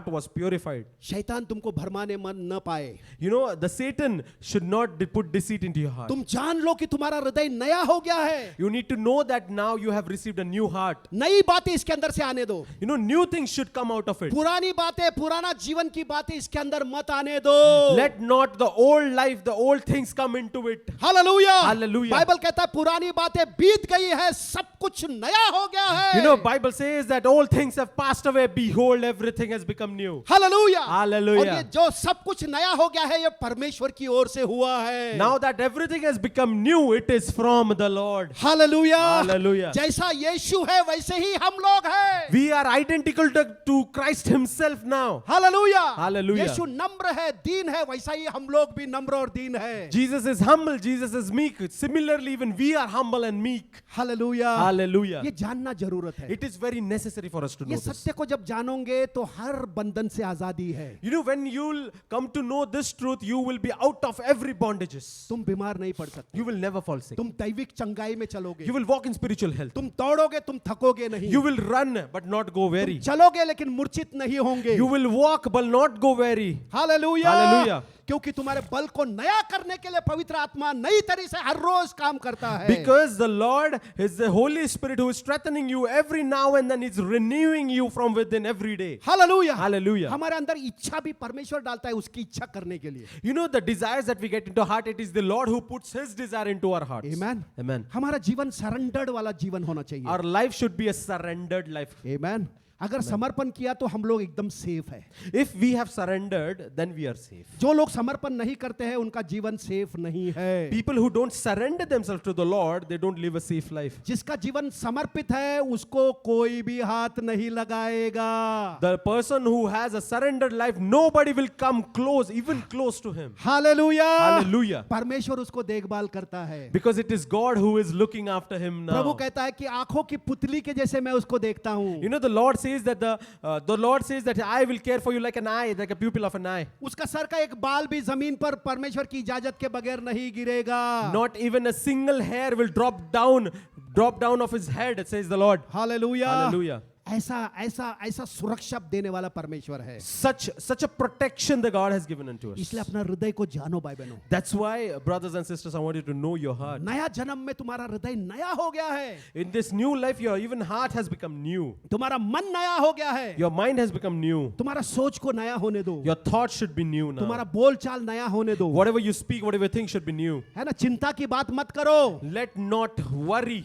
was purified. शैतान तुमको भरमाने मन न पाए. You know, the Satan should not put deceit into your heart. तुम जान लो कि तुम्हारा हृदय नया हो गया है. You need to know that now you have received a new heart. नई बातें इसके अंदर से आने दो. You know, new things should come out of it. पुरानी बातें, पुराना जीवन की बातें इसके अंदर मत आने दो. Let not the old life, the old things come into it. Hallelujah. Hallelujah. Bible कहता है पुरानी बातें बीत गई है, सब कुछ नया हो गया है. You know, Bible says that all things have passed away. Behold, everything has become new. Hallelujah. Hallelujah. और ये जो सब कुछ नया हो गया है ये परमेश्वर की ओर से हुआ है. Now that everything has become new, it is from the Lord. Hallelujah. Hallelujah. जैसा यीशु है वैसे ही हम लोग हैं. We are identical to Christ Himself now. Hallelujah. Hallelujah. यीशु नम्र है, दीन है, वैसा ही हम लोग भी नम्र और दीन है. Jesus is humble. Jesus is meek. Similarly, even we are humble and meek. Hallelujah, Hallelujah. ये जानना जरूरत है। It is very necessary for us to know ये this. सत्य को जब जानोगे तो हर बंधन से आजादी है। You know, when you'll come to know this truth, you will be out of every bondages. तुम बीमार नहीं पड़ सकते, You will never fall sick. तुम दैविक चंगाई में चलोगे, You will walk in spiritual health. तुम दौड़ोगे, तुम थकोगे नहीं, You will run but not go weary. चलोगे लेकिन मूर्छित नहीं होंगे। You will walk but not go weary. Hallelujah, Hallelujah. क्योंकि तुम्हारे बल को नया करने के लिए पवित्र आत्मा नई तरीके से हर रोज काम करता है। Because the Lord is the Holy Spirit who is strengthening you every now and then. He's renewing you from within every day. Hallelujah, Hallelujah. हमारे अंदर इच्छा भी परमेश्वर डालता है उसकी इच्छा करने के लिए। You know, the desires that we get into our heart, it is the Lord who puts His desire into our hearts. Amen. Amen. हमारा जीवन सरेंडर्ड वाला जीवन होना चाहिए। Our life should be a surrendered life. Amen. अगर समर्पण किया तो हम लोग एकदम सेफ है। If we have surrendered, then we are safe. जो लोग समर्पण नहीं करते हैं उनका जीवन सेफ नहीं है। People who don't surrender themselves to the Lord, they don't live a safe life. जिसका जीवन समर्पित है उसको कोई भी हाथ नहीं लगाएगा। The person who has a surrendered life, nobody will come close, even close to him. Hallelujah, Hallelujah. परमेश्वर उसको देखभाल करता है। Because it is God who is looking after him Prabhu now. कहता है कि आंखों की पुतली के जैसे मैं उसको देखता हूँ। You know, the Lord says that the Lord says that I will care for you like an eye, like a pupil of an eye. उसका सर का एक बाल भी जमीन पर परमेश्वर की इजाजत के बगैर नहीं गिरेगा। Not even a single hair will drop down of his head, says the Lord. Hallelujah, Hallelujah. ऐसा ऐसा ऐसा सुरक्षा देने वाला परमेश्वर है। Such a protection that God has given unto us. इसलिए अपना हृदय को जानो भाई बहनों। That's why, brothers and sisters, I want you to know your heart. नया जन्म में तुम्हारा हृदय नया हो गया है, In this new life, your even heart has become new. तुम्हारा मन नया हो गया है, Your mind has become new. तुम्हारा सोच को नया होने दो, Your thoughts should be new now. तुम्हारा बोलचाल नया होने दो, Whatever you speak, whatever you think should be new. है ना। चिंता की बात मत करो, Let not worry.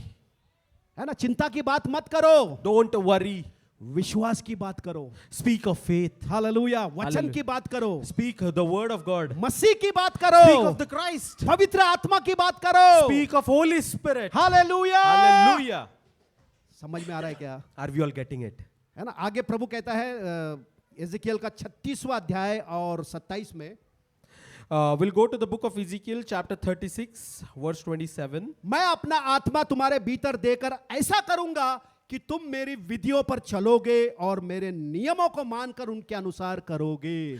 है ना। चिंता की बात मत करो, Don't worry. विश्वास की बात करो। Speak of faith. हालेलुया, वचन Hallelujah. की बात करो, Speak the word of God. मसीह की बात Speak करो, of the Christ. पवित्र आत्मा की बात करो। Speak of Holy Spirit. Hallelujah, Hallelujah. समझ में आ रहा है क्या? Are we all getting it? है ना। आगे प्रभु कहता है एजेकियल का 36वां अध्याय और 27 में, We'll go to the book of Ezekiel, chapter 36, verse 27. मैं अपना आत्मा तुम्हारे भीतर देकर ऐसा करूंगा कि तुम मेरी विधियों पर चलोगे और मेरे नियमों को मानकर उनके अनुसार करोगे।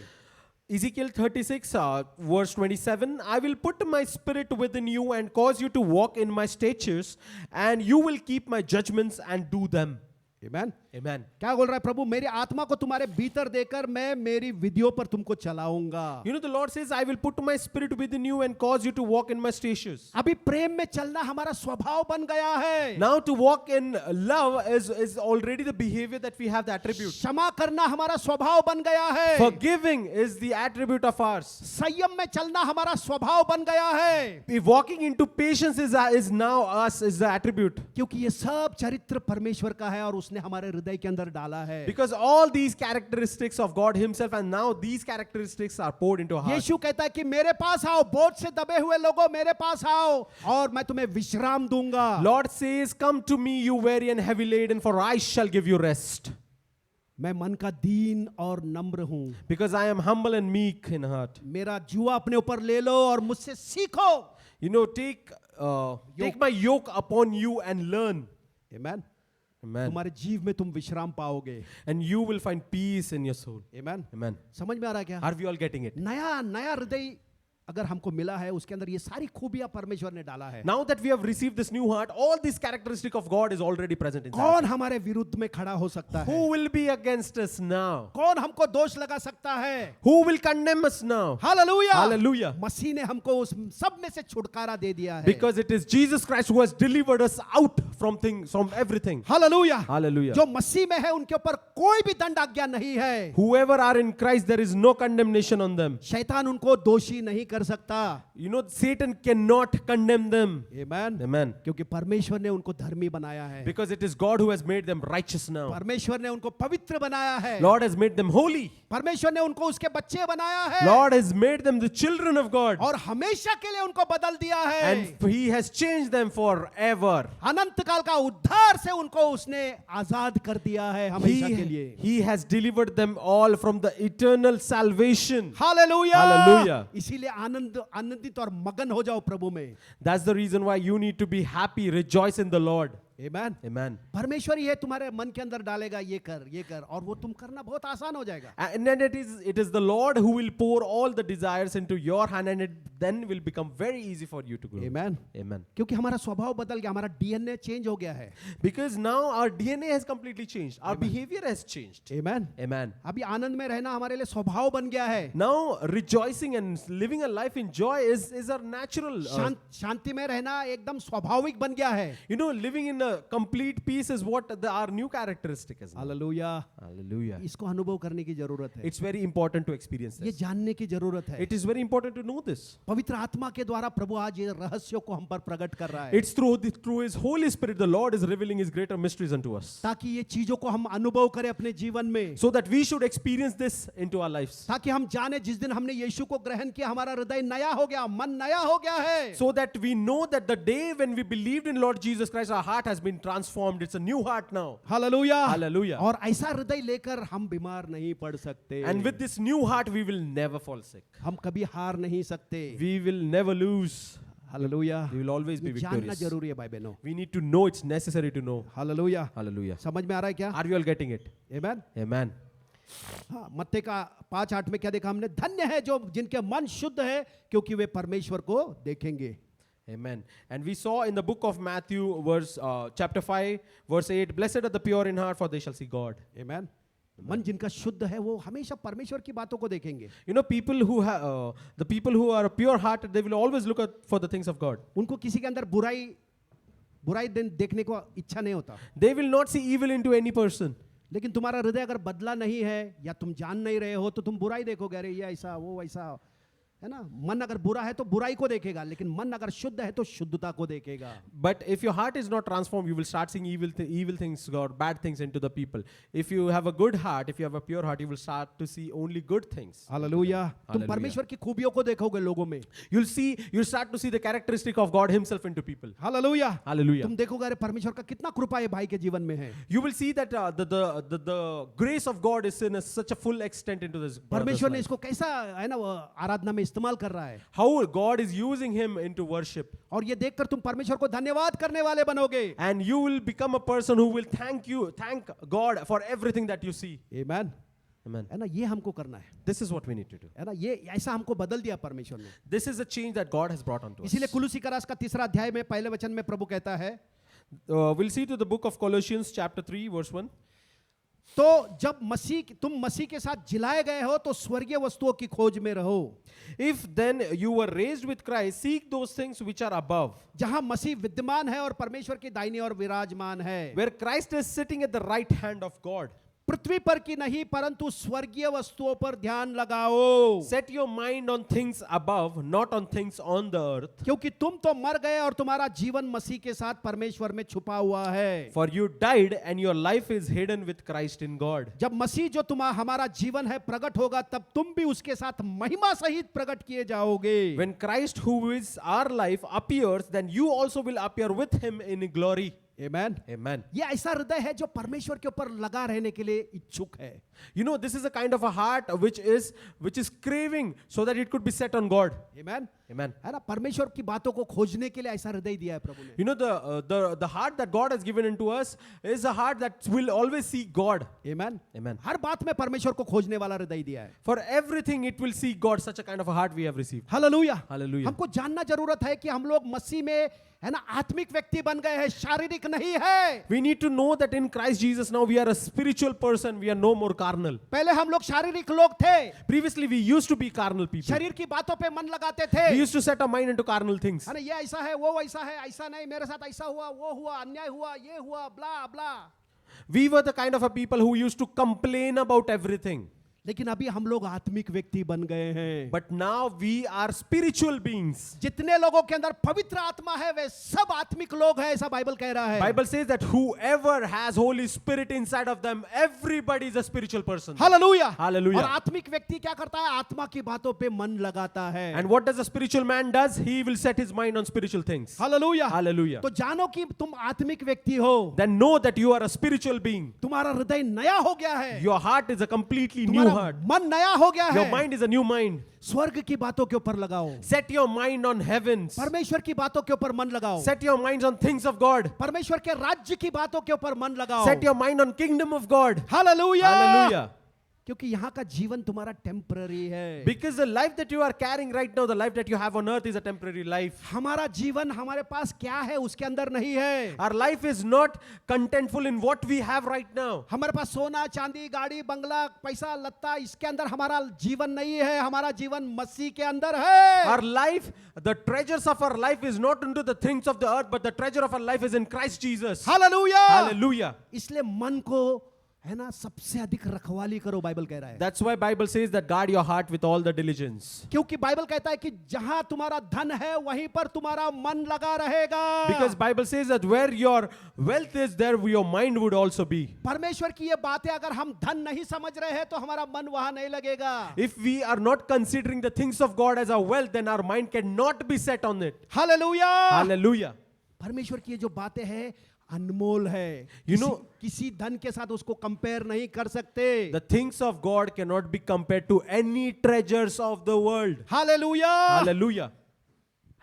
Ezekiel 36, verse 27. I will put my spirit within you and cause you to walk in my statutes, and you will keep my judgments and do them. Amen. Amen. क्या बोल रहा है प्रभु? मेरी आत्मा को तुम्हारे भीतर देकर मैं मेरी विधियों पर तुमको चलाऊंगा। You know, the Lord says, I will put my spirit within you and cause you to walk in my statutes. अभी प्रेम में चलना हमारा स्वभाव बन गया है। Now to walk in love is already the behavior that we have, the attribute. क्षमा करना हमारा स्वभाव बन गया है। Forgiving is the attribute of ours. संयम में चलना हमारा स्वभाव बन गया है। If walking into patience is now us, is the attribute. क्योंकि ये सब चरित्र परमेश्वर का है और उसने हमारे हृदय के अंदर डाला है। Because all these characteristics of God himself, and now these characteristics are poured into our heart. यीशु कहता है कि मेरे पास आओ, बोझ से दबे हुए लोगों, मेरे पास आओ और मैं तुम्हें विश्राम दूंगा। Lord says, come to me, you weary and heavy laden, for I shall give you rest. मैं मन का दीन और नम्र हूं, Because I am humble and meek in heart. मेरा जुआ अपने ऊपर ले लो और मुझसे सीखो। You know, take my yoke upon you and learn. Amen. Amen. तुम्हारे जीव में तुम विश्राम पाओगे। And you will find peace in your soul. Amen. Amen. समझ में आ रहा है क्या? Are we all getting it? नया नया हृदय अगर हमको मिला है उसके अंदर ये सारी खूबियां परमेश्वर ने डाला है। Now that we have received this new heart, all these characteristics of God is already present inside. कौन हमारे विरुद्ध में खड़ा हो सकता है? Who will be against us now? कौन हमको दोष लगा सकता है? Who will condemn us now? Hallelujah, Hallelujah. मसीह ने हमको उस सब में से छुटकारा दे दिया है। Because it is Jesus Christ who has delivered us out from everything. Hallelujah, Hallelujah. जो मसीह में है उनके ऊपर कोई भी दंड आज्ञा नहीं है। Whoever are in Christ, there is no condemnation on them. शैतान उनको दोषी नहीं कर सकता। You know, Satan cannot condemn them. Amen. Amen. क्योंकि परमेश्वर ने उनको धर्मी बनाया है। Because it is God who has made them righteous now. परमेश्वर ने उनको पवित्र बनाया है। Lord has made them holy. परमेश्वर ने उनको उसके बच्चे बनाया है। Lord has made them the children of God. और हमेशा के लिए उनको बदल दिया है। And He has changed them forever. अनंत काल का उद्धार से उनको उसने आजाद कर दिया है हमेशा के लिए। He has delivered them all from the eternal salvation. Hallelujah. Hallelujah. इसीलिए आनंदित और मगन हो जाओ प्रभु में। That's the reason why you need to be happy, rejoice in the Lord. Amen. Amen. परमेश्वर ही है तुम्हारे मन के अंदर डालेगा ये कर और वो तुम करना बहुत आसान हो जाएगा। And then it is the Lord who will pour all the desires into your hand, and it then will become very easy for you to grow. Amen. Amen. क्योंकि हमारा स्वभाव बदल गया, हमारा डीएनए चेंज हो गया है। Because now our DNA has completely changed. Our behavior has changed. Amen. Amen. अभी आनंद में रहना हमारे लिए स्वभाव बन गया है। Now rejoicing and living a life in joy is our natural. शांति में रहना एकदम स्वाभाविक बन गया है। Living in a complete peace is what our new characteristic is. Hallelujah. Hallelujah. इसको अनुभव करने की जरूरत है। It's very important to experience ये this. जानने की जरूरत है। It is very important to know this. पवित्र आत्मा के द्वारा प्रभु आज ये रहस्यों को हम पर प्रकट कर रहा है, It's through His Holy Spirit the Lord is revealing His greater mysteries unto us, ताकि ये चीजों को हम अनुभव करें अपने जीवन में, so that we should experience this into our lives, ताकि हम जाने जिस दिन हमने यीशु को ग्रहण किया हमारा हृदय नया हो गया, मन नया हो गया है। so that we know that the day when we believed in Lord Jesus Christ, our heart has been transformed. It's a new heart now. Hallelujah. Hallelujah. और ऐसा हृदय लेकर हम बीमार नहीं पड़ सकते, And with this new heart, we will never fall sick. हम कभी हार नहीं सकते। We will never lose. Hallelujah. We will always be ये जानना victorious. जरूरी है भाई बहनों। We need to know. It's necessary to know. Hallelujah. Hallelujah. समझ में आ रहा है क्या? Are we all getting it? Amen. Amen. हाँ, मत्ती का 5:8 में क्या देखा हमने? धन्य है जो जिनके मन शुद्ध है क्योंकि वे परमेश्वर को देखेंगे। Amen. And we saw in the book of Matthew, chapter 5, verse 8, blessed are the pure in heart, for they shall see God. आमेन। मन जिनका शुद्ध है वो हमेशा परमेश्वर की बातों को देखेंगे। People who have the people who are pure hearted, they will always look for the things of God. उनको किसी के अंदर बुराई देखने को इच्छा नहीं होता। They will not see evil into any person. लेकिन तुम्हारा हृदय अगर बदला नहीं है या तुम जान नहीं रहे हो तो तुम बुराई देखोगे, अरे ये ऐसा वो वैसा, है ना। मन अगर बुरा है तो बुराई को देखेगा, लेकिन मन अगर शुद्ध है तो शुद्धता को देखेगा। But if your heart is not transformed, you will start seeing evil things or bad things into the people. If you have a good heart, if you have a pure heart, you will start to see only good things. Hallelujah. तुम Hallelujah. परमेश्वर की खूबियों को देखोगे लोगों में। You'll start to see the characteristic of God Himself into people. Hallelujah. Hallelujah. तुम देखोगे अरे परमेश्वर का कितना कृपा है भाई के जीवन में है। You will see that the grace of God is in such a full extent into this brother's परमेश्वर ने life. इसको कैसा है ना वो आराधना में इस्तेमाल कर रहा है। How God is using him into worship. और ये देखकर तुम परमेश्वर को धन्यवाद करने वाले बनोगे। And you will become a person who will thank God for everything that you see. Amen. Amen. है ना, ये हमको करना है, This is what we need to do. है ना। ये ऐसा हमको बदल दिया परमेश्वर ने। This is a change that God has brought onto us. इसीलिए कुलुसी का रास का 3 अध्याय में पहले वचन में प्रभु कहता है, We'll see to the book of Colossians chapter 3 verse 1. तो जब तुम मसीह के साथ जिलाए गए हो तो स्वर्गीय वस्तुओं की खोज में रहो। If then you were raised with Christ, seek those things which are above, जहां मसीह विद्यमान है और परमेश्वर की दाहिनी ओर विराजमान है। where Christ is sitting at the right hand of God. पृथ्वी पर की नहीं परंतु स्वर्गीय वस्तुओं पर ध्यान लगाओ। Set your mind on things above, not on things on the earth. क्योंकि तुम तो मर गए और तुम्हारा जीवन मसीह के साथ परमेश्वर में छुपा हुआ है। For you died and your life is hidden with Christ in God. जब मसीह जो हमारा जीवन है प्रकट होगा तब तुम भी उसके साथ महिमा सहित प्रकट किए जाओगे। When Christ, who is our life, appears, then you also will appear with him in glory. Amen. Amen. ये ऐसा हृदय है जो परमेश्वर के ऊपर लगा रहने के लिए इच्छुक है। This is a kind of a heart which is craving so that it could be set on God. Amen. Amen. है ना, परमेश्वर की बातों को खोजने के लिए ऐसा हृदय दिया है प्रभु ने। The heart that God has given into us is a heart that will always seek God. Amen. Amen. हर बात में परमेश्वर को खोजने वाला हृदय दिया है। For everything it will seek God. Such a kind of a heart we have received. Hallelujah. Hallelujah. हमको जानना जरूरत है कि हम लोग मसीह में, है ना, आत्मिक व्यक्ति बन गए हैं, शारीरिक नहीं है। We need to know that in Christ Jesus now we are a spiritual person. We are no more carnal. पहले हम लोग शारीरिक लोग थे, Previously we used to be carnal people. शरीर की बातों पे मन लगाते थे, We used to set our mind into carnal things. है ना, ये ऐसा है वो वैसा है, ऐसा नहीं, मेरे साथ ऐसा हुआ वो हुआ, अन्याय हुआ ये हुआ, ब्ला ब्ला। We were the kind of a people who used to complain about everything. लेकिन अभी हम लोग आत्मिक व्यक्ति बन गए हैं। But now we are spiritual beings. जितने लोगों के अंदर पवित्र आत्मा है वे सब आत्मिक लोग हैं, ऐसा बाइबल कह रहा है। Bible says that whoever has Holy Spirit inside of them, everybody is a spiritual person. Hallelujah. Hallelujah. और आत्मिक व्यक्ति क्या करता है? आत्मा की बातों पे मन लगाता है। And what does a spiritual man does? He will set his mind on spiritual things. Hallelujah. Hallelujah. तो जानो कि तुम आत्मिक व्यक्ति हो, Then know that you are a spiritual being. तुम्हारा हृदय नया हो गया है, Your heart is a completely new तुम्हारा heart. मन नया हो गया Your है। mind is a new mind. स्वर्ग की बातों के ऊपर लगाओ, Set your mind on heavens. परमेश्वर की बातों के ऊपर मन लगाओ, Set your minds on things of God. परमेश्वर के राज्य की बातों के ऊपर मन लगाओ। Set your mind on kingdom of God. Hallelujah. Hallelujah. क्योंकि यहाँ का जीवन तुम्हारा टेम्पररी है। Because the life that you are carrying right now, the life that you have on earth is a temporary life. हमारा जीवन हमारे पास क्या है उसके अंदर नहीं है। Our life is not contentful in what we have right now. हमारे पास सोना चांदी गाड़ी बंगला पैसा लत्ता इसके अंदर हमारा जीवन नहीं है। हमारा जीवन मसीह के अंदर है। Our life, the treasures of our life is not into the things of the earth, but the treasure of our life is in Christ Jesus. Hallelujah. Hallelujah. इसलिए मन को है ना सबसे अधिक रखवाली करो, बाइबल कह रहा है। That's why Bible says that guard your heart with all the diligence. क्योंकि बाइबल कहता है कि जहां तुम्हारा धन है वहीं पर तुम्हारा मन लगा रहेगा। Because Bible says that where your wealth is, there your mind would also be. परमेश्वर की ये बातें अगर हम धन नहीं समझ रहे हैं तो हमारा मन वहां नहीं लगेगा। If we are not considering the things of God as our wealth, then our mind cannot be set on it. Hallelujah. Hallelujah. परमेश्वर की ये जो बातें हैं अनमोल है। You know, किसी धन के साथ उसको कंपेयर नहीं कर सकते। the things of God cannot be compared to any treasures of the world. Hallelujah. Hallelujah.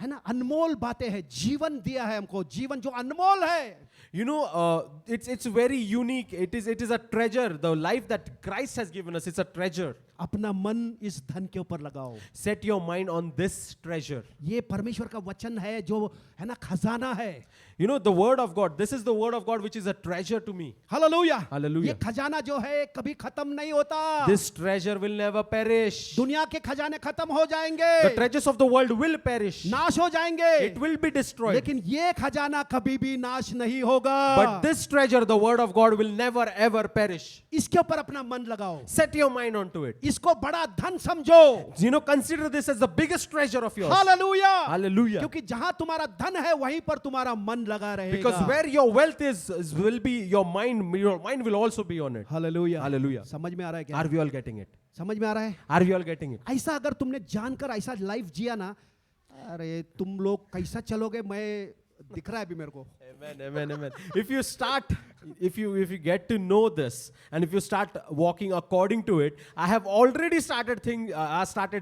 है ना, अनमोल बातें हैं। जीवन दिया है हमको, जीवन जो अनमोल है। You know, it's very unique. It is a treasure. The life that Christ has given us, it's a treasure. अपना मन इस धन के ऊपर लगाओ। Set your mind on this treasure. ये परमेश्वर का वचन है जो है ना खजाना है। You know, the word of God, this is the word of God which is a treasure to me. Hallelujah. Hallelujah. ये खजाना जो है कभी खत्म नहीं होता। This treasure will never perish. दुनिया के खजाने खत्म हो जाएंगे, The treasures of the world will perish. नाश हो जाएंगे, It will be destroyed. लेकिन ये खजाना कभी भी नाश नहीं होगा। But this treasure, the word of God, will never ever perish. इसके ऊपर अपना मन लगाओ, Set your mind onto it. इसको बड़ा धन समझो। You know, consider this as the biggest treasure of yours. Hallelujah. Hallelujah. क्योंकि जहां तुम्हारा धन है वहीं पर तुम्हारा मन लगा Because रहेगा। where your wealth is will be your mind will also be on it. Hallelujah. Hallelujah. समझ में आ रहा है क्या? Are we all getting it? समझ में आ रहा है? Are we all getting it? ऐसा अगर तुमने जानकर ऐसा लाइफ जिया ना, अरे तुम लोग कैसा चलोगे मैं दिख रहा है अभी मेरे को। Amen, amen, amen. If you get to know this, and if you start walking according to it, I have already started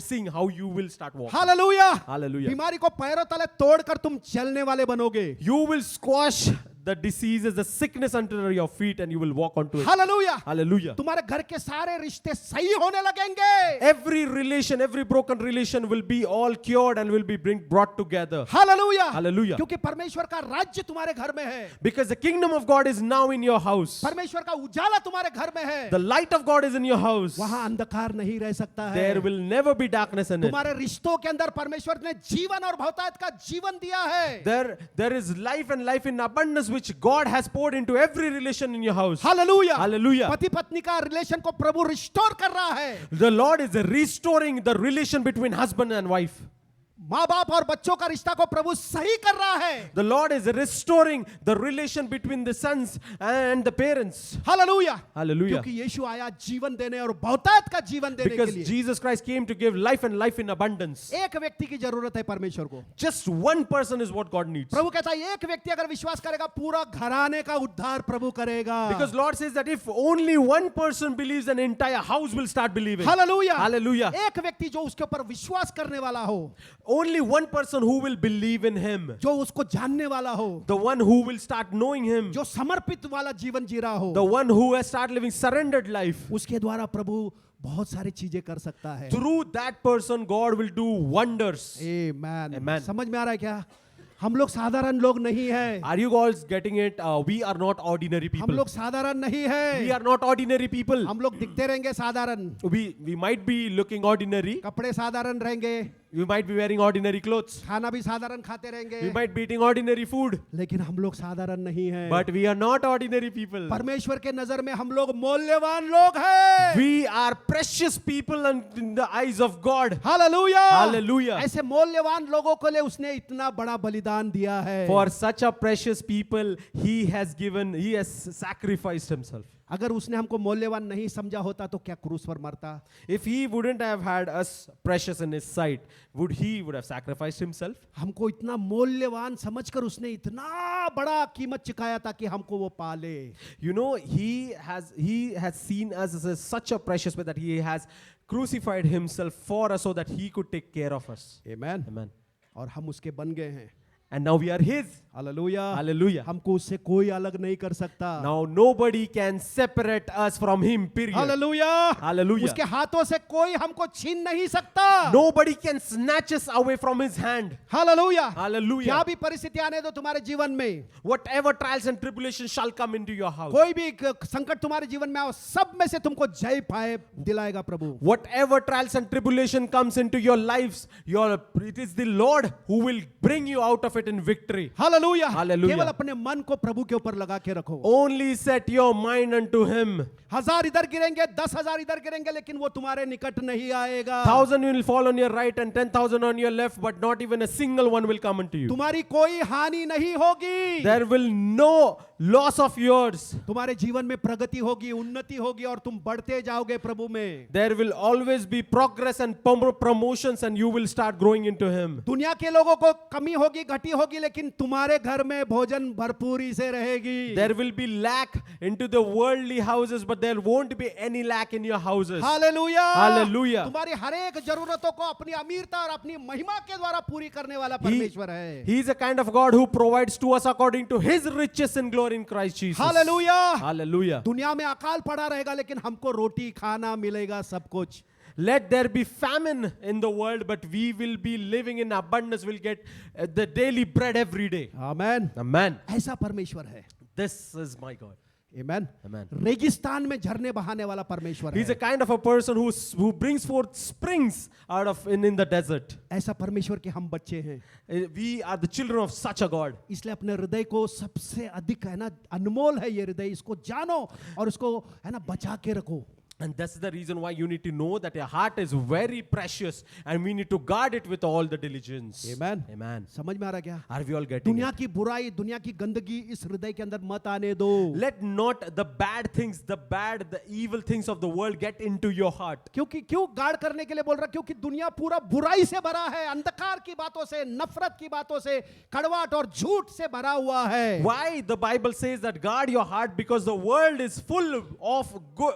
seeing how you will start walking. Hallelujah. Hallelujah. बीमारी को पैरों तले तोड़कर तुम चलने वाले बनोगे। You will squash the diseases, the sickness under your feet, and you will walk onto it. Hallelujah. Hallelujah. तुम्हारे घर के सारे रिश्ते सही होने लगेंगे। Every relation, every broken relation will be all cured and will be brought together. Hallelujah. Hallelujah. क्योंकि परमेश्वर का राज्य तुम्हारे घर में है, Because the kingdom of God is now in your house. परमेश्वर का उजाला तुम्हारे घर में है। The light of God is in your house. वहां अंधकार नहीं रह सकता है। There will never be darkness in it. तुम्हारे रिश्तों के अंदर परमेश्वर ने जीवन और बहुतायत का जीवन दिया है। There is life and life in abundance which God has poured into every relation in your house. Hallelujah. Hallelujah. पति पत्नी का रिलेशन को प्रभु रिस्टोर कर रहा है। The Lord is restoring the relation between husband and wife. माँ बाप और बच्चों का रिश्ता को प्रभु सही कर रहा है। The Lord is restoring the relation between the sons and the parents. Hallelujah. Hallelujah. क्योंकि यीशु आया जीवन देने और बहुतायत का जीवन देने के Because लिए। Jesus Christ came to give life and life in abundance. एक व्यक्ति की जरूरत है परमेश्वर को। Just one person is what God needs. प्रभु कहता है एक व्यक्ति अगर विश्वास करेगा पूरा घराने का उद्धार प्रभु करेगा। Because Lord says that if only one person believes, an entire house will start believing. Hallelujah. Hallelujah. एक व्यक्ति जो उसके ऊपर विश्वास करने वाला हो, Only one person who will believe in him. जो उसको जानने वाला हो, The one who will start knowing him. जो समर्पित वाला जीवन जी रहा हो, The one who has started living surrendered life. उसके द्वारा प्रभु बहुत सारी चीजें कर सकता है। Through that person, God will do wonders. Amen. Amen. समझ में आ रहा है क्या? हम लोग साधारण लोग नहीं है। Are you guys getting it? We are not ordinary हम people. लोग साधारण नहीं है। We are not ordinary people. हम लोग दिखते रहेंगे साधारण, We might be looking ordinary. कपड़े साधारण रहेंगे, We might be wearing ordinary clothes. खाना भी साधारण खाते रहेंगे, We might be eating ordinary food. लेकिन हम लोग साधारण नहीं हैं। But we are not ordinary people. परमेश्वर के नजर में हम लोग मूल्यवान लोग हैं। We are precious people in the eyes of God. Hallelujah, Hallelujah. ऐसे मूल्यवान लोगों के लिए उसने इतना बड़ा बलिदान दिया है। For such a precious people, He has sacrificed Himself. अगर उसने हमको मूल्यवान नहीं समझा होता तो क्या क्रूस पर मरता? If He wouldn't have had us precious in His sight, He would have sacrificed Himself? हमको इतना मूल्यवान समझकर उसने इतना बड़ा कीमत चुकाया ताकि हमको वो पाले। You know, He has seen us as such a precious way that He has crucified Himself for us so that He could take care of us. Amen. Amen. और हम उसके बन गए हैं। And now we are His. Hallelujah, Hallelujah. हमको उससे कोई अलग नहीं कर सकता। Now nobody can separate us from Him, period. Hallelujah, Hallelujah. उसके हाथों से कोई हमको छीन नहीं सकता। Nobody can snatch us away from His hand. Hallelujah, Hallelujah. क्या भी परिस्थिति आने दो तुम्हारे जीवन में, Whatever trials and tribulations shall come into your house. कोई भी संकट तुम्हारे जीवन में आओ, सब में से तुमको जय पाए दिलाएगा प्रभु। Whatever trials and tribulation comes into your lives, it is the Lord who will bring you out of it in victory. Hallelujah, Hallelujah. केवल अपने मन को प्रभु के ऊपर लगा के रखो। Only set your mind unto Him. 1000 इधर गिरेंगे, 10,000 इधर गिरेंगे, लेकिन वो तुम्हारे निकट नहीं आएगा। 1,000 will fall on your right and 10,000 on your left, but not even a single one will come unto you. तुम्हारी कोई हानि नहीं होगी। There will no loss of yours. तुम्हारे जीवन में प्रगति होगी, उन्नति होगी और तुम बढ़ते जाओगे प्रभु में। There will always be progress and promotions, and you will start growing into Him. दुनिया के लोगों को कमी होगी, घटी होगी, लेकिन तुम्हारे घर में भोजन भरपूरी से रहेगी। There will be lack into the worldly houses, but there won't be any lack in your houses. Hallelujah, Hallelujah. तुम्हारी हर एक जरूरतों को अपनी अमीरता और अपनी महिमा के द्वारा पूरी करने वाला परमेश्वर है। He is a kind of God who provides to us according to His riches in glory in Christ Jesus. Hallelujah, Hallelujah. दुनिया में अकाल पड़ा रहेगा, लेकिन हमको रोटी खाना मिलेगा, सब कुछ। Let there be famine in the world, but we will be living in abundance. We'll get the daily bread every day. Amen. Amen. ऐसा परमेश्वर है। This is my God. Amen. Amen. रेगिस्तान में झरने बहाने वाला परमेश्वर He's a है। kind of a person who brings forth springs out of in the desert. ऐसा परमेश्वर के हम बच्चे हैं। We are the children of such a God. इसलिए अपने हृदय को सबसे अधिक है ना, अनमोल है ये हृदय, इसको जानो और उसको है ना बचा के रखो। And that's the reason why you need to know that your heart is very precious and we need to guard it with all the diligence. Amen. Amen. समझ में आ रहा क्या? Are we all getting दुनिया it? की बुराई, दुनिया की गंदगी इस हृदय के अंदर मत आने दो। Let not the bad things, the evil things of the world get into your heart. क्यों गार्ड करने के लिए बोल रहा? क्योंकि दुनिया पूरा बुराई से भरा है, अंधकार की बातों से, नफरत की बातों से, कड़वाहट और झूठ से भरा हुआ है। Why the Bible says that guard your heart? Because the world is full of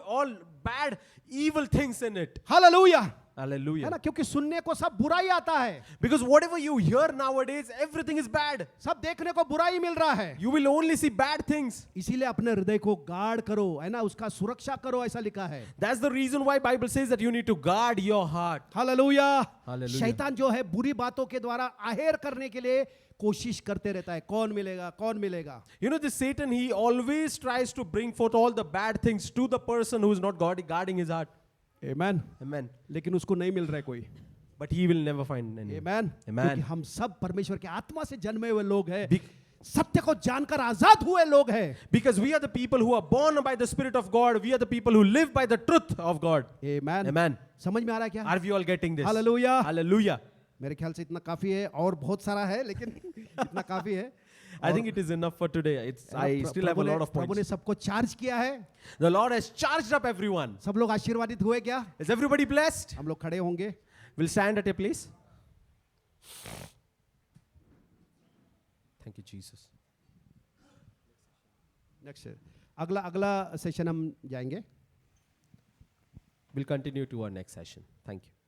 all bad, evil things in it. Hallelujah, है Hallelujah. ना? क्योंकि सुनने को सब बुराई आता है, Because whatever you hear nowadays, everything is bad. सब देखने को बुराई मिल रहा है। You will only see bad things. इसीलिए अपने हृदय को गार्ड करो, है ना, उसका सुरक्षा करो, ऐसा लिखा है। That's the reason why Bible says that you need to guard your heart. Hallelujah. Hallelujah. शैतान जो है बुरी बातों के द्वारा आहेर करने के लिए कोशिश करते रहता है, कौन मिलेगा, कौन मिलेगा। You know, this Satan, he always tries to bring forth all the bad things to the person who is not guarding his heart. Amen. Amen. लेकिन उसको नहीं मिल रहा है कोई। But he will never find any. Amen. Amen. क्योंकि हम सब परमेश्वर के आत्मा से जन्मे हुए लोग हैं, Be- सत्य को जानकर आजाद हुए लोग हैं। Because we are the people who are born by the Spirit of God. We are the people who live by the truth of God. Amen. Amen. समझ में आ रहा है क्या? Are we all getting this? Hallelujah. Hallelujah. मेरे ख्याल से इतना काफी है, और बहुत सारा है, लेकिन इतना काफी है। I think it is enough for today. I still have a lot of प्रभु ने points. सबको चार्ज किया है। The Lord has charged up everyone. सब लोग आशीर्वादित हुए क्या? Is everybody blessed? हम लोग खड़े होंगे। We'll stand at a place. Thank you, Jesus. Next अगला सेशन हम जाएंगे। We'll continue to our next session. Thank you.